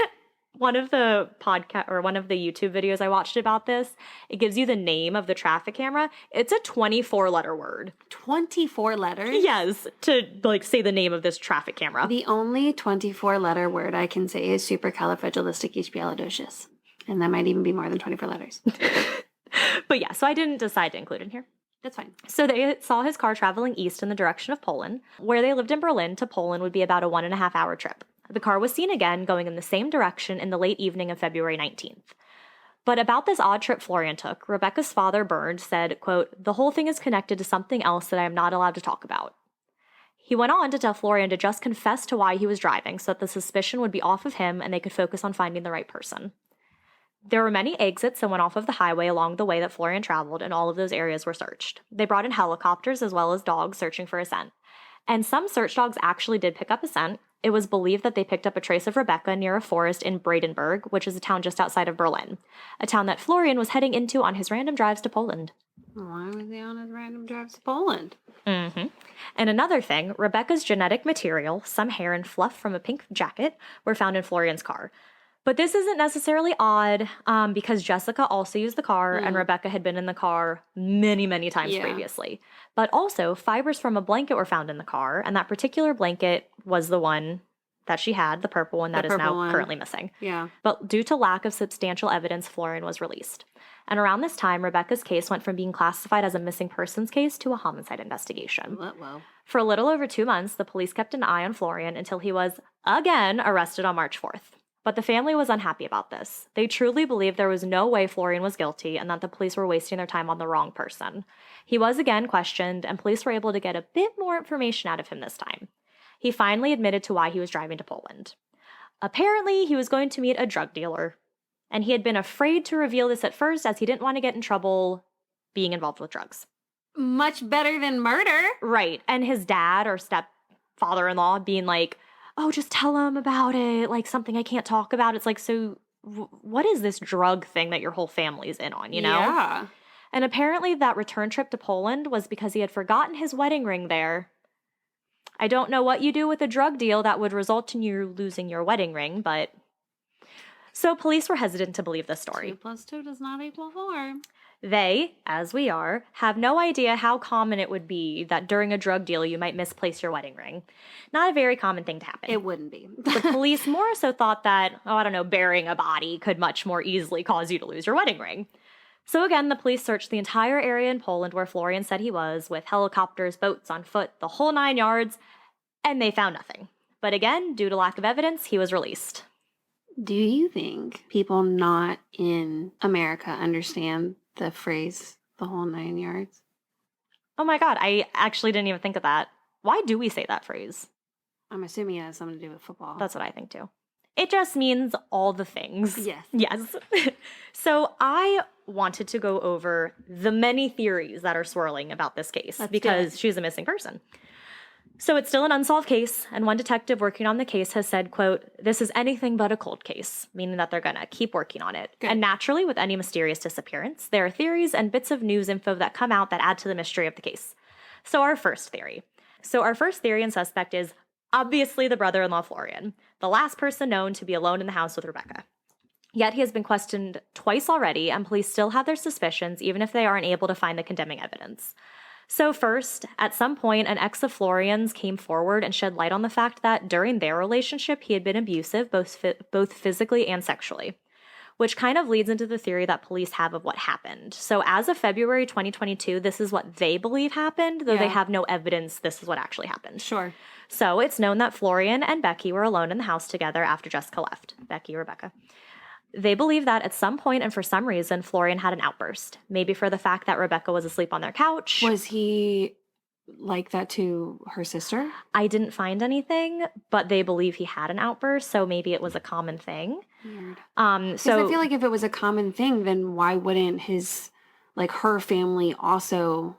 one of the YouTube videos I watched about this, it gives you the name of the traffic camera. It's a 24-letter word. 24 letters? Yes, to like say the name of this traffic camera. The only 24-letter word I can say is supercalifragilisticexpialidocious. And that might even be more than 24 letters. But yeah, so I didn't decide to include it in here. That's fine. So they saw his car traveling east in the direction of Poland. Where they lived in Berlin to Poland would be about a 1.5-hour trip. The car was seen again going in the same direction in the late evening of February 19th. But about this odd trip Florian took, Rebecca's father, Bernd, said, quote, "The whole thing is connected to something else that I am not allowed to talk about." He went on to tell Florian to just confess to why he was driving so that the suspicion would be off of him and they could focus on finding the right person. There were many exits that went off of the highway along the way that Florian traveled, and all of those areas were searched. They brought in helicopters as well as dogs searching for a scent. And some search dogs actually did pick up a scent. It was believed that they picked up a trace of Rebecca near a forest in Brandenburg, which is a town just outside of Berlin, a town that Florian was heading into on his random drives to Poland. Why was he on his random drives to Poland? And another thing, Rebecca's genetic material, some hair and fluff from a pink jacket, were found in Florian's car. But this isn't necessarily odd because Jessica also used the car and Rebecca had been in the car many, many times previously. But also, fibers from a blanket were found in the car, and that particular blanket was the one that she had, the purple one that is now currently missing. Yeah. But due to lack of substantial evidence, Florian was released. And around this time, Rebecca's case went from being classified as a missing persons case to a homicide investigation. Whoa. For a little over 2 months, the police kept an eye on Florian until he was, again, arrested on March 4th. But the family was unhappy about this. They truly believed there was no way Florian was guilty and that the police were wasting their time on the wrong person. He was again questioned, and police were able to get a bit more information out of him this time. He finally admitted to why he was driving to Poland. Apparently, he was going to meet a drug dealer, and he had been afraid to reveal this at first as he didn't want to get in trouble being involved with drugs. Much better than murder. Right, and his dad or stepfather-in-law being like, "Oh, just tell him about it, like something I can't talk about." It's like, so what is this drug thing that your whole family's in on, you know? Yeah. And apparently that return trip to Poland was because he had forgotten his wedding ring there. I don't know what you do with a drug deal that would result in you losing your wedding ring, but... So police were hesitant to believe this story. 2 + 2 does not equal 4. They, as we are, have no idea how common it would be that during a drug deal you might misplace your wedding ring. Not a very common thing to happen. It wouldn't be. The police more so thought that, burying a body could much more easily cause you to lose your wedding ring. So again, the police searched the entire area in Poland where Florian said he was, with helicopters, boats, on foot, the whole 9 yards, and they found nothing. But again, due to lack of evidence, he was released. Do you think people not in America understand the phrase, the whole 9 yards? Oh my God, I actually didn't even think of that. Why do we say that phrase? I'm assuming it has something to do with football. That's what I think too. It just means all the things. Yes. Yes. So I wanted to go over the many theories that are swirling about this case because she's a missing person. So it's still an unsolved case, and one detective working on the case has said, quote, "This is anything but a cold case," meaning that they're going to keep working on it. Good. And naturally, with any mysterious disappearance, there are theories and bits of news info that come out that add to the mystery of the case. So our first theory and suspect is obviously the brother-in-law Florian, the last person known to be alone in the house with Rebecca. Yet he has been questioned twice already, and police still have their suspicions, even if they aren't able to find the condemning evidence. So first, at some point, an ex of Florian's came forward and shed light on the fact that during their relationship, he had been abusive, both physically and sexually, which kind of leads into the theory that police have of what happened. So as of February 2022, this is what they believe happened, though they have no evidence this is what actually happened. Sure. So it's known that Florian and Becky were alone in the house together after Jessica left. Becky, Rebecca. They believe that at some point and for some reason, Florian had an outburst. Maybe for the fact that Rebecca was asleep on their couch. Was he like that to her sister? I didn't find anything, but they believe he had an outburst, so maybe it was a common thing. Weird. So I feel like if it was a common thing, then why wouldn't her family also?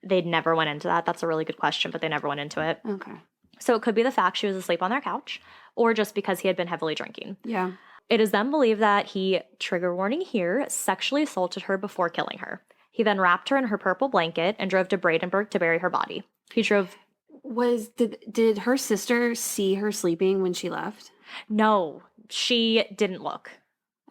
They never went into that. That's a really good question, but they never went into it. Okay. So it could be the fact she was asleep on their couch, or just because he had been heavily drinking. Yeah. It is then believed that he, trigger warning here, sexually assaulted her before killing her. He then wrapped her in her purple blanket and drove to Brandenburg to bury her body. He drove... Did her sister see her sleeping when she left? No, she didn't look.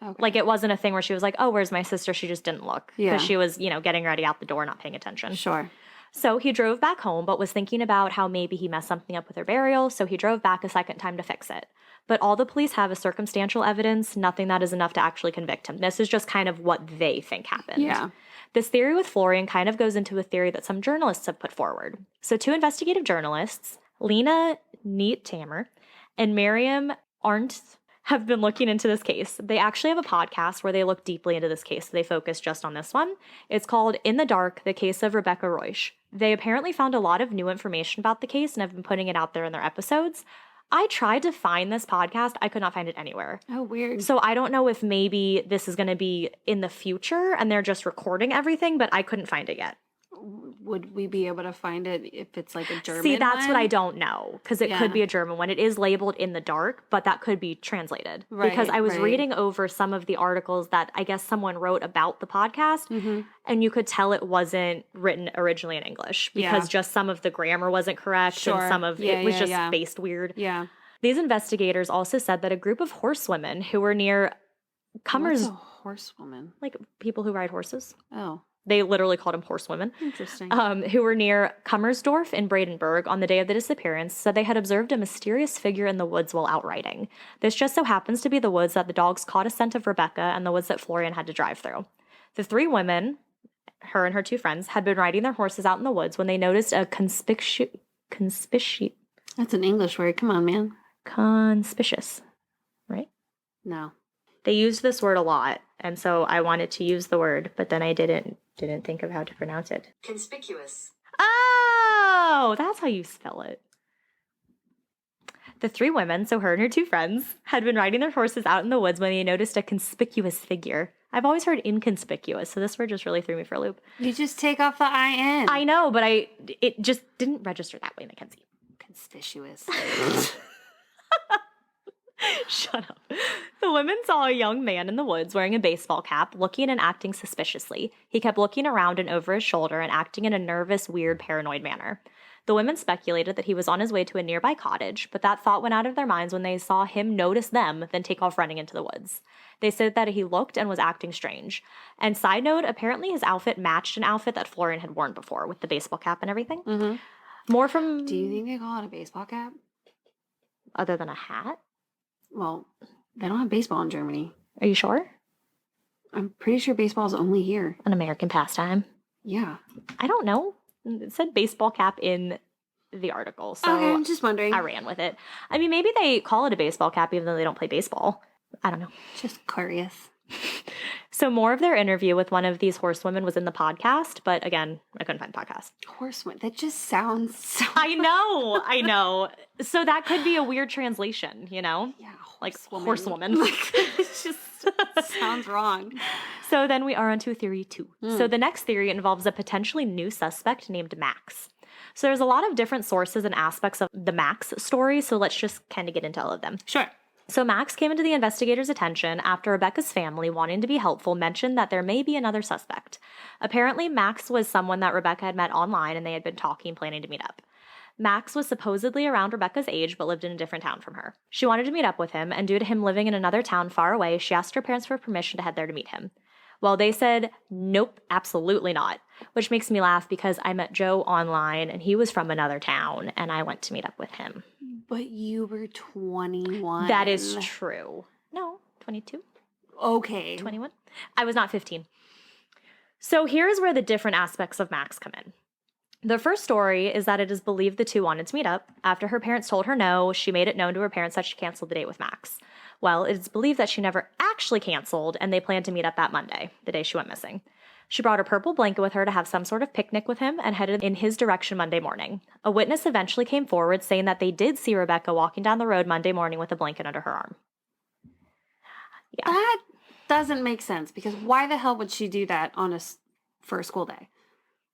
Okay. Like, it wasn't a thing where she was like, oh, where's my sister? She just didn't look. Yeah. Because she was, getting ready out the door, not paying attention. Sure. So he drove back home, but was thinking about how maybe he messed something up with her burial, so he drove back a second time to fix it. But all the police have is circumstantial evidence, nothing that is enough to actually convict him. This is just kind of what they think happened. Yeah. This theory with Florian kind of goes into a theory that some journalists have put forward. So 2 investigative journalists, Lena Neat-Tamer and Miriam Arndt, have been looking into this case. They actually have a podcast where they look deeply into this case. They focus just on this one. It's called In the Dark, the Case of Rebecca Reusch. They apparently found a lot of new information about the case and have been putting it out there in their episodes. I tried to find this podcast. I could not find it anywhere. Oh, weird. So I don't know if maybe this is going to be in the future and they're just recording everything, but I couldn't find it yet. Would we be able to find it if it's like a German See, that's one? what I don't know, because it could be a German one. It is labeled In the Dark, but that could be translated. Right, because I was reading over some of the articles that I guess someone wrote about the podcast, and you could tell it wasn't written originally in English, because just some of the grammar wasn't correct, and some of it was just spaced weird. Yeah. These investigators also said that a group of horsewomen who were near Cummers... What's a horsewoman? Like people who ride horses. Oh. They literally called them horsewomen. Interesting. Who were near Kummersdorf in Brandenburg on the day of the disappearance, said they had observed a mysterious figure in the woods while out riding. This just so happens to be the woods that the dogs caught a scent of Rebecca and the woods that Florian had to drive through. The 3 women, her and her 2 friends, had been riding their horses out in the woods when they noticed a conspicuous... That's an English word. Come on, man. Conspicuous, right? No. They used this word a lot, and so I wanted to use the word, but then I didn't think of how to pronounce it. Conspicuous. Oh, that's how you spell it. The 3 women, so her and her 2 friends, had been riding their horses out in the woods when they noticed a conspicuous figure. I've always heard inconspicuous, so this word just really threw me for a loop. You just take off the IN. I know, but it just didn't register that way, Mackenzie. Conspicuous. Shut up. The women saw a young man in the woods wearing a baseball cap, looking and acting suspiciously. He kept looking around and over his shoulder and acting in a nervous, weird, paranoid manner. The women speculated that he was on his way to a nearby cottage, but that thought went out of their minds when they saw him notice them, then take off running into the woods. They said that he looked and was acting strange. And side note, apparently his outfit matched an outfit that Florian had worn before, with the baseball cap and everything. Mm-hmm. More from... Do you think they call it a baseball cap? Other than a hat? Well, they don't have baseball in Germany. Are you sure? I'm pretty sure baseball is only here. An American pastime? Yeah. I don't know. It said baseball cap in the article, so okay, I'm just wondering. I ran with it. I mean, maybe they call it a baseball cap even though they don't play baseball. I don't know. Just curious. So more of their interview with one of these horsewomen was in the podcast, but again, I couldn't find the podcast. Horsewomen. That just sounds so... I know. So that could be a weird translation, you know? Yeah, like horsewoman. horsewoman. It just sounds wrong. So then we are on to theory 2. So the next theory involves a potentially new suspect named Max. So there's a lot of different sources and aspects of the Max story, so let's just kind of get into all of them. Sure. So Max came into the investigators' attention after Rebecca's family, wanting to be helpful, mentioned that there may be another suspect. Apparently, Max was someone that Rebecca had met online, and they had been talking, planning to meet up. Max was supposedly around Rebecca's age, but lived in a different town from her. She wanted to meet up with him, and due to him living in another town far away, she asked her parents for permission to head there to meet him. Well, they said, nope, absolutely not, which makes me laugh because I met Joe online, and he was from another town, and I went to meet up with him. But you were 21. That is true. No, 22. Okay. 21. I was not 15. So here's where the different aspects of Max come in. The first story is that it is believed the two wanted to meet up. After her parents told her no, she made it known to her parents that she canceled the date with Max. Well, it is believed that she never actually canceled, and they planned to meet up that Monday, the day she went missing. She brought a purple blanket with her to have some sort of picnic with him and headed in his direction Monday morning. A witness eventually came forward saying that they did see Rebecca walking down the road Monday morning with a blanket under her arm. Yeah. That doesn't make sense, because why the hell would she do that on for a school day?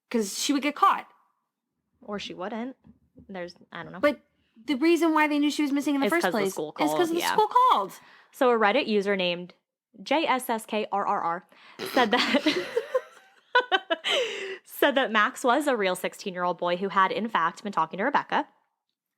Because she would get caught. Or she wouldn't. I don't know. But the reason why they knew she was missing in the first place is because the school called. So a Reddit user named JSSKRRR said that Max was a real 16-year-old boy who had, in fact, been talking to Rebecca,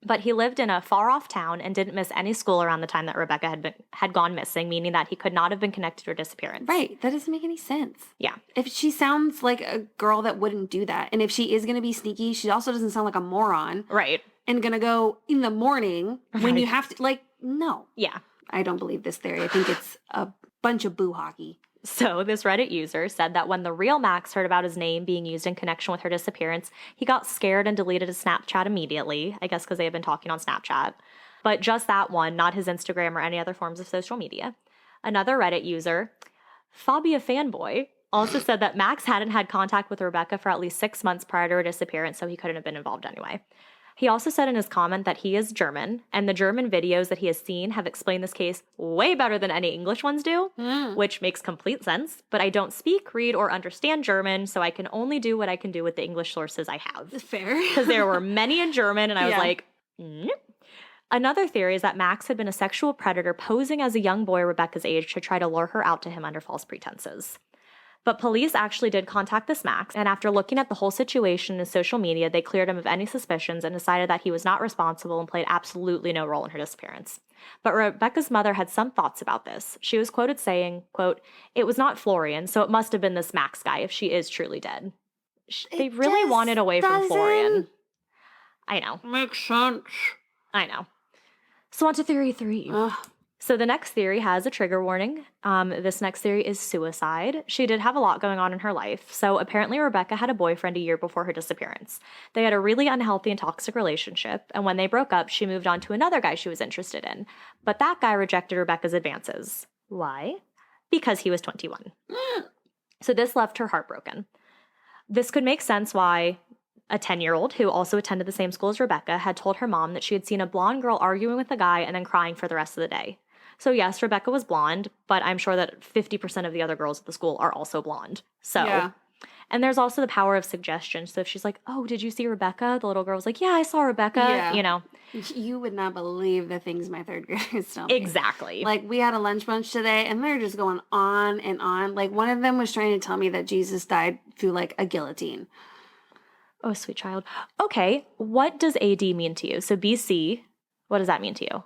but he lived in a far-off town and didn't miss any school around the time that Rebecca had gone missing, meaning that he could not have been connected to her disappearance. Right. That doesn't make any sense. Yeah. If she sounds like a girl that wouldn't do that, and if she is going to be sneaky, she also doesn't sound like a moron. Right. And going to go in the morning when you have to, no. Yeah. I don't believe this theory. I think it's a bunch of boo hockey. So this Reddit user said that when the real Max heard about his name being used in connection with her disappearance, he got scared and deleted his Snapchat immediately, I guess because they had been talking on Snapchat. But just that one, not his Instagram or any other forms of social media. Another Reddit user, Fabia Fanboy, also said that Max hadn't had contact with Rebecca for at least 6 months prior to her disappearance, so he couldn't have been involved anyway. He also said in his comment that he is German, and the German videos that he has seen have explained this case way better than any English ones do, which makes complete sense. But I don't speak, read, or understand German, so I can only do what I can do with the English sources I have. Fair. Because there were many in German, and I was like, nope. Another theory is that Max had been a sexual predator posing as a young boy Rebecca's age to try to lure her out to him under false pretenses. But police actually did contact this Max, and after looking at the whole situation in social media, they cleared him of any suspicions and decided that he was not responsible and played absolutely no role in her disappearance. But Rebecca's mother had some thoughts about this. She was quoted saying, quote, "It was not Florian, so it must have been this Max guy if she is truly dead." They really wanted away from Florian. I know. Makes sense. I know. So on to theory 3. So the next theory has a trigger warning. This next theory is suicide. She did have a lot going on in her life. So apparently Rebecca had a boyfriend a year before her disappearance. They had a really unhealthy and toxic relationship. And when they broke up, she moved on to another guy she was interested in. But that guy rejected Rebecca's advances. Why? Because he was 21. So this left her heartbroken. This could make sense why a 10-year-old who also attended the same school as Rebecca had told her mom that she had seen a blonde girl arguing with a guy and then crying for the rest of the day. So yes, Rebecca was blonde, but I'm sure that 50% of the other girls at the school are also blonde. So, yeah. And there's also the power of suggestion. So if she's like, "Oh, did you see Rebecca?" The little girl was like, "Yeah, I saw Rebecca." Yeah. You know. You would not believe the things my third graders tell me. Exactly. Like, we had a lunch bunch today, and they're just going on and on. Like, one of them was trying to tell me that Jesus died through, like, a guillotine. Oh, sweet child. Okay, what does AD mean to you? So BC, what does that mean to you?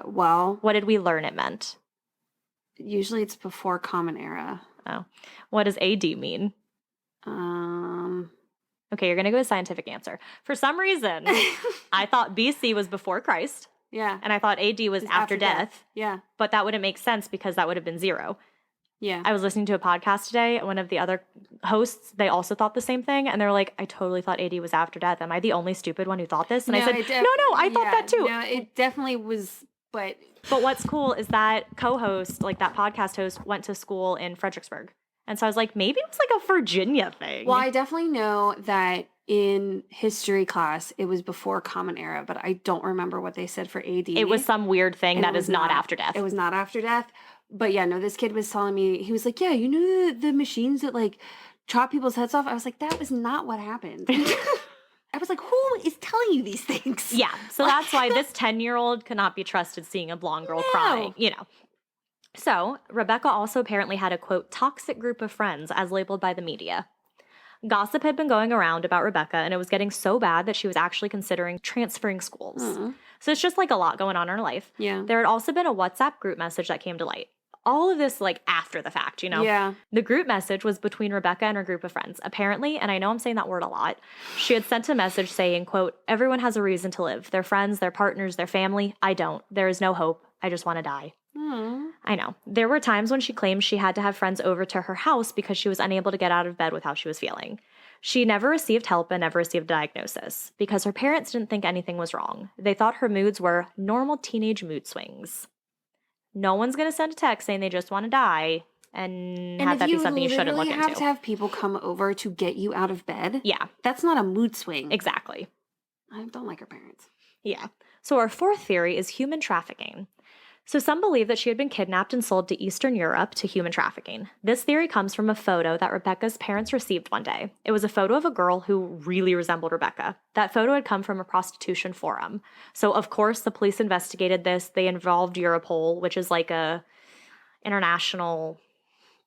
Well, what did we learn it meant? Usually it's before Common Era. Oh. What does AD mean? Okay, you're going to go with scientific answer. For some reason, I thought BC was before Christ. Yeah. And I thought AD was after death. Yeah. But that wouldn't make sense because that would have been 0. Yeah. I was listening to a podcast today, and one of the other hosts, they also thought the same thing, and they're like, "I totally thought AD was after death. Am I the only stupid one who thought this?" And I said, no, I thought that too. No, it definitely was But what's cool is that co-host, like that podcast host, went to school in Fredericksburg. And so I was like, maybe it was like a Virginia thing. Well, I definitely know that in history class, it was before Common Era, but I don't remember what they said for AD. It was some weird thing And that is not after death. It was not after death. But yeah, no, this kid was telling me, he was like, yeah, you know the machines that like chop people's heads off? I was like, that was not what happened. I was like, who is telling you these things? Yeah, so that's why this 10-year-old cannot be trusted seeing a blonde girl crying, you know. So, Rebecca also apparently had a, quote, toxic group of friends, as labeled by the media. Gossip had been going around about Rebecca, and it was getting so bad that she was actually considering transferring schools. So it's just like a lot going on in her life. Yeah. There had also been a WhatsApp group message that came to light. All of this, like, after the fact, you know? Yeah. The group message was between Rebecca and her group of friends. Apparently, and I know I'm saying that word a lot, she had sent a message saying, quote, everyone has a reason to live. Their friends, their partners, their family. I don't. There is no hope. I just want to die. I know. There were times when she claimed she had to have friends over to her house because she was unable to get out of bed with how she was feeling. She never received help and never received a diagnosis because her parents didn't think anything was wrong. They thought her moods were normal teenage mood swings. No one's going to send a text saying they just want to die and have that be something you shouldn't look into. You have to have people come over to get you out of bed. Yeah. That's not a mood swing. Exactly. I don't like her parents. Yeah. So our fourth theory is human trafficking. So some believe that she had been kidnapped and sold to Eastern Europe to human trafficking. This theory comes from a photo that Rebecca's parents received one day. It was a photo of a girl who really resembled Rebecca. That photo had come from a prostitution forum. So of course the police investigated this. They involved Europol, which is like a international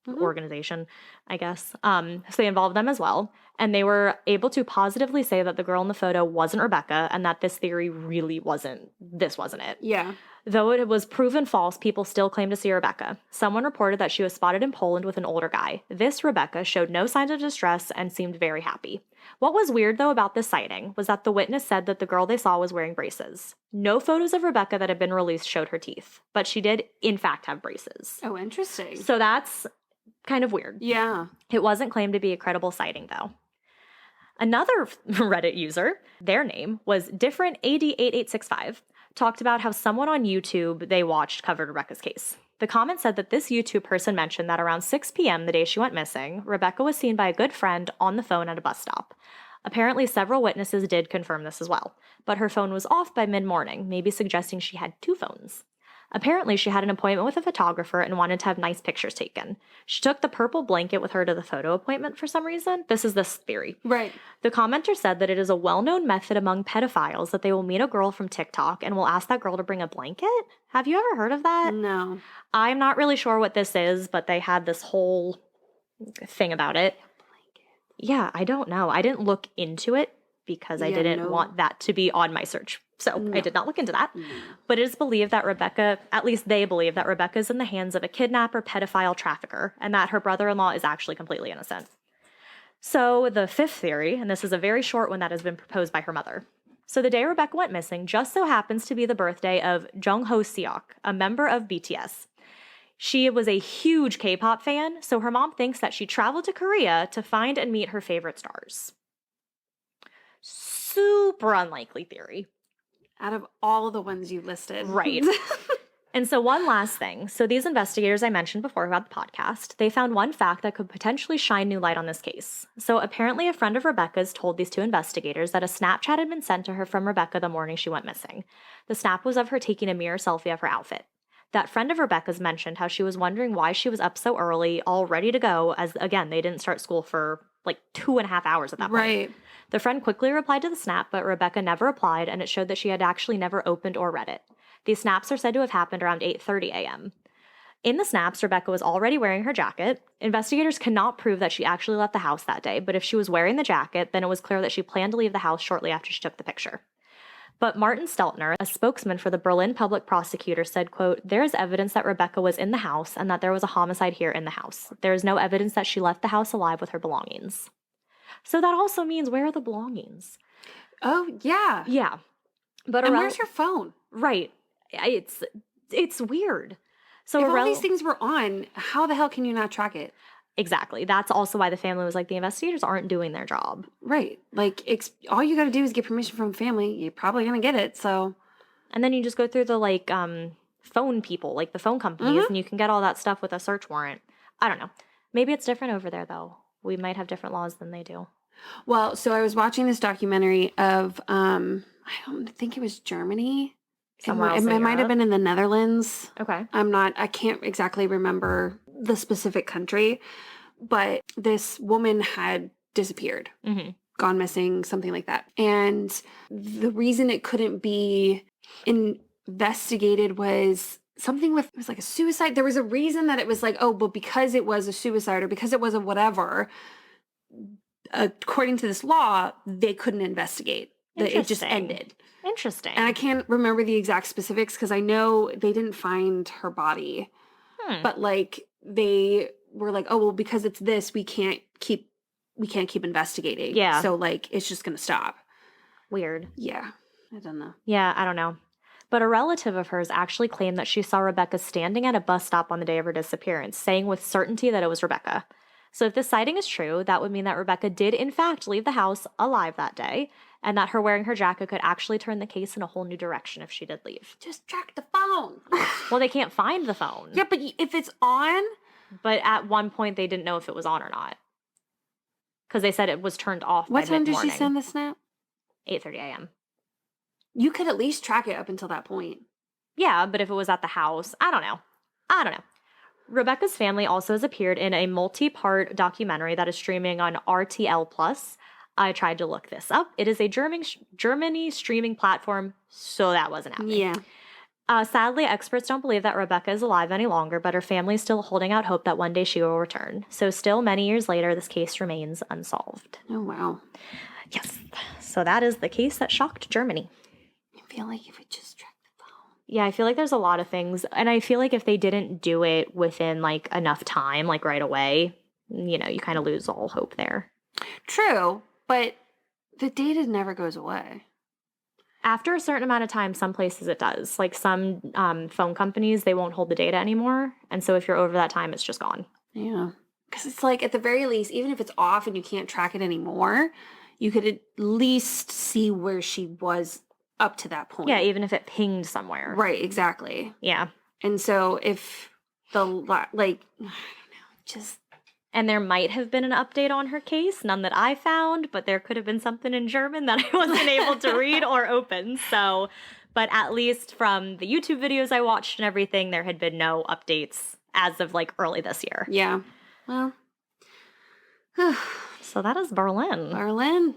organization, I guess. So they involved them as well. And they were able to positively say that the girl in the photo wasn't Rebecca and that this theory really wasn't it. Yeah. Though it was proven false, people still claim to see Rebecca. Someone reported that she was spotted in Poland with an older guy. This Rebecca showed no signs of distress and seemed very happy. What was weird, though, about this sighting was that the witness said that the girl they saw was wearing braces. No photos of Rebecca that had been released showed her teeth, but she did, in fact, have braces. Oh, interesting. So that's kind of weird. Yeah. It wasn't claimed to be a credible sighting, though. Another Reddit user, their name was different AD8865, talked about how someone on YouTube they watched covered Rebecca's case. The comment said that this YouTube person mentioned that around 6 p.m. the day she went missing, Rebecca was seen by a good friend on the phone at a bus stop. Apparently, several witnesses did confirm this as well, but her phone was off by mid-morning, maybe suggesting she had two phones. Apparently, she had an appointment with a photographer and wanted to have nice pictures taken. She took the purple blanket with her to the photo appointment for some reason. This is this theory. Right. The commenter said that it is a well-known method among pedophiles that they will meet a girl from TikTok and will ask that girl to bring a blanket. Have you ever heard of that? No. I'm not really sure what this is, but they had this whole thing about it. Yeah, I don't know. I didn't look into it because I didn't want that to be on my search. So I did not look into that. No. But it is believed that Rebecca, at least they believe that Rebecca is in the hands of a kidnapper, pedophile, trafficker, and that her brother-in-law is actually completely innocent. So the fifth theory, and this is a very short one that has been proposed by her mother. So the day Rebecca went missing just so happens to be the birthday of Jungho Seok, a member of BTS. She was a huge K-pop fan, so her mom thinks that she traveled to Korea to find and meet her favorite stars. Super unlikely theory. Out of all the ones you listed. Right. And so one last thing. So these investigators I mentioned before about the podcast, they found one fact that could potentially shine new light on this case. So apparently a friend of Rebecca's told these two investigators that a Snapchat had been sent to her from Rebecca the morning she went missing. The snap was of her taking a mirror selfie of her outfit. That friend of Rebecca's mentioned how she was wondering why she was up so early, all ready to go, as, again, they didn't start school for like 2.5 hours at that point. Right. The friend quickly replied to the snap, but Rebecca never replied, and it showed that she had actually never opened or read it. These snaps are said to have happened around 8:30 a.m. In the snaps, Rebecca was already wearing her jacket. Investigators cannot prove that she actually left the house that day, but if she was wearing the jacket, then it was clear that she planned to leave the house shortly after she took the picture. But Martin Steltner, a spokesman for the Berlin public prosecutor, said, quote, "There is evidence that Rebecca was in the house and that there was a homicide here in the house. There is no evidence that she left the house alive with her belongings." So that also means, where are the belongings? Oh, yeah. Yeah. But and where's your phone? Right. It's weird. So if all these things were on, how the hell can you not track it? Exactly. That's also why the family was like, the investigators aren't doing their job. Right. Like, all you got to do is get permission from family. You're probably going to get it, so. And then you just go through the, like, phone people, like the phone companies, and you can get all that stuff with a search warrant. I don't know. Maybe it's different over there, though. We might have different laws than they do. Well, so I was watching this documentary of, I don't think it was Germany. Somewhere else in It might have Europe? been in the Netherlands. Okay. I can't exactly remember the specific country, but this woman had disappeared, gone missing, something like that. And the reason it couldn't be investigated was something with, it was like a suicide. There was a reason that it was like, oh, but because it was a suicide or because it was a whatever, according to this law, they couldn't investigate. It just ended. Interesting. And I can't remember the exact specifics because I know they didn't find her body. But like they were like, oh, well, because it's this, we can't keep investigating. Yeah. So like it's just gonna stop. Weird. Yeah. I don't know. Yeah, I don't know. But a relative of hers actually claimed that she saw Rebecca standing at a bus stop on the day of her disappearance, saying with certainty that it was Rebecca. So if this sighting is true, that would mean that Rebecca did in fact leave the house alive that day, and that her wearing her jacket could actually turn the case in a whole new direction if she did leave. Just track the phone. Well, they can't find the phone. Yeah, but if it's on. But at one point, they didn't know if it was on or not. Because they said it was turned off What by time did mid-morning. she send the snap? 8:30 a.m. You could at least track it up until that point. Yeah, but if it was at the house, I don't know. Rebecca's family also has appeared in a multi-part documentary that is streaming on RTL+. I tried to look this up. It is a Germany streaming platform, so that wasn't happening. Yeah. Sadly, experts don't believe that Rebecca is alive any longer, but her family is still holding out hope that one day she will return. So still, many years later, this case remains unsolved. Oh, wow. Yes. So that is the case that shocked Germany. I feel like if we just track the phone. Yeah, I feel like there's a lot of things. And I feel like if they didn't do it within, like, enough time, like, right away, you know, you kind of lose all hope there. True, but the data never goes away. After a certain amount of time, some places it does. Like some phone companies, they won't hold the data anymore. And so if you're over that time, it's just gone. Yeah. Because it's like, at the very least, even if it's off and you can't track it anymore, you could at least see where she was up to that point. Yeah, even if it pinged somewhere. Right, exactly. Yeah. And so if the, like, I don't know, just... And there might have been an update on her case, none that I found, but there could have been something in German that I wasn't able to read or open. So, but at least from the YouTube videos I watched and everything, there had been no updates as of like early this year. Yeah. Well. So that is Berlin. Berlin.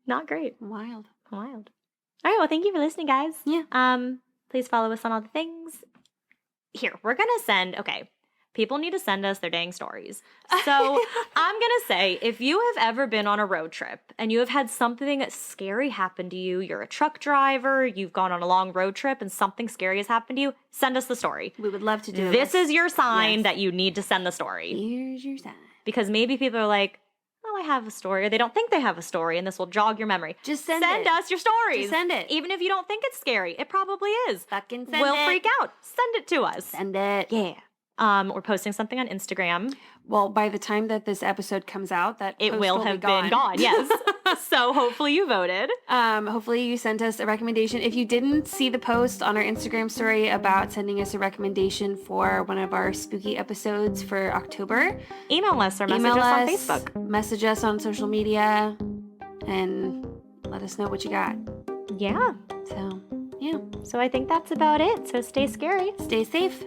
Not great. Wild. All right, well, thank you for listening, guys. Yeah. Please follow us on all the things. Here, we're going to send, okay. People need to send us their dang stories. So I'm going to say, if you have ever been on a road trip and you have had something scary happen to you, you're a truck driver, you've gone on a long road trip and something scary has happened to you, send us the story. We would love to do this. Is your sign that you need to send the story. Here's your sign. Because maybe people are like, oh, I have a story, or they don't think they have a story, and this will jog your memory. Just send us your stories. Just send it. Even if you don't think it's scary, it probably is. Fucking send it. We'll freak out. Send it to us. Send it. Yeah. We're posting something on Instagram. Well, by the time that this episode comes out, that it will have been gone. Yes. So hopefully you voted. Hopefully you sent us a recommendation. If you didn't see the post on our Instagram story about sending us a recommendation for one of our spooky episodes for October, email us or message us on Facebook. Message us on social media and let us know what you got. Yeah. So, yeah. So I think that's about it. So stay scary. Stay safe.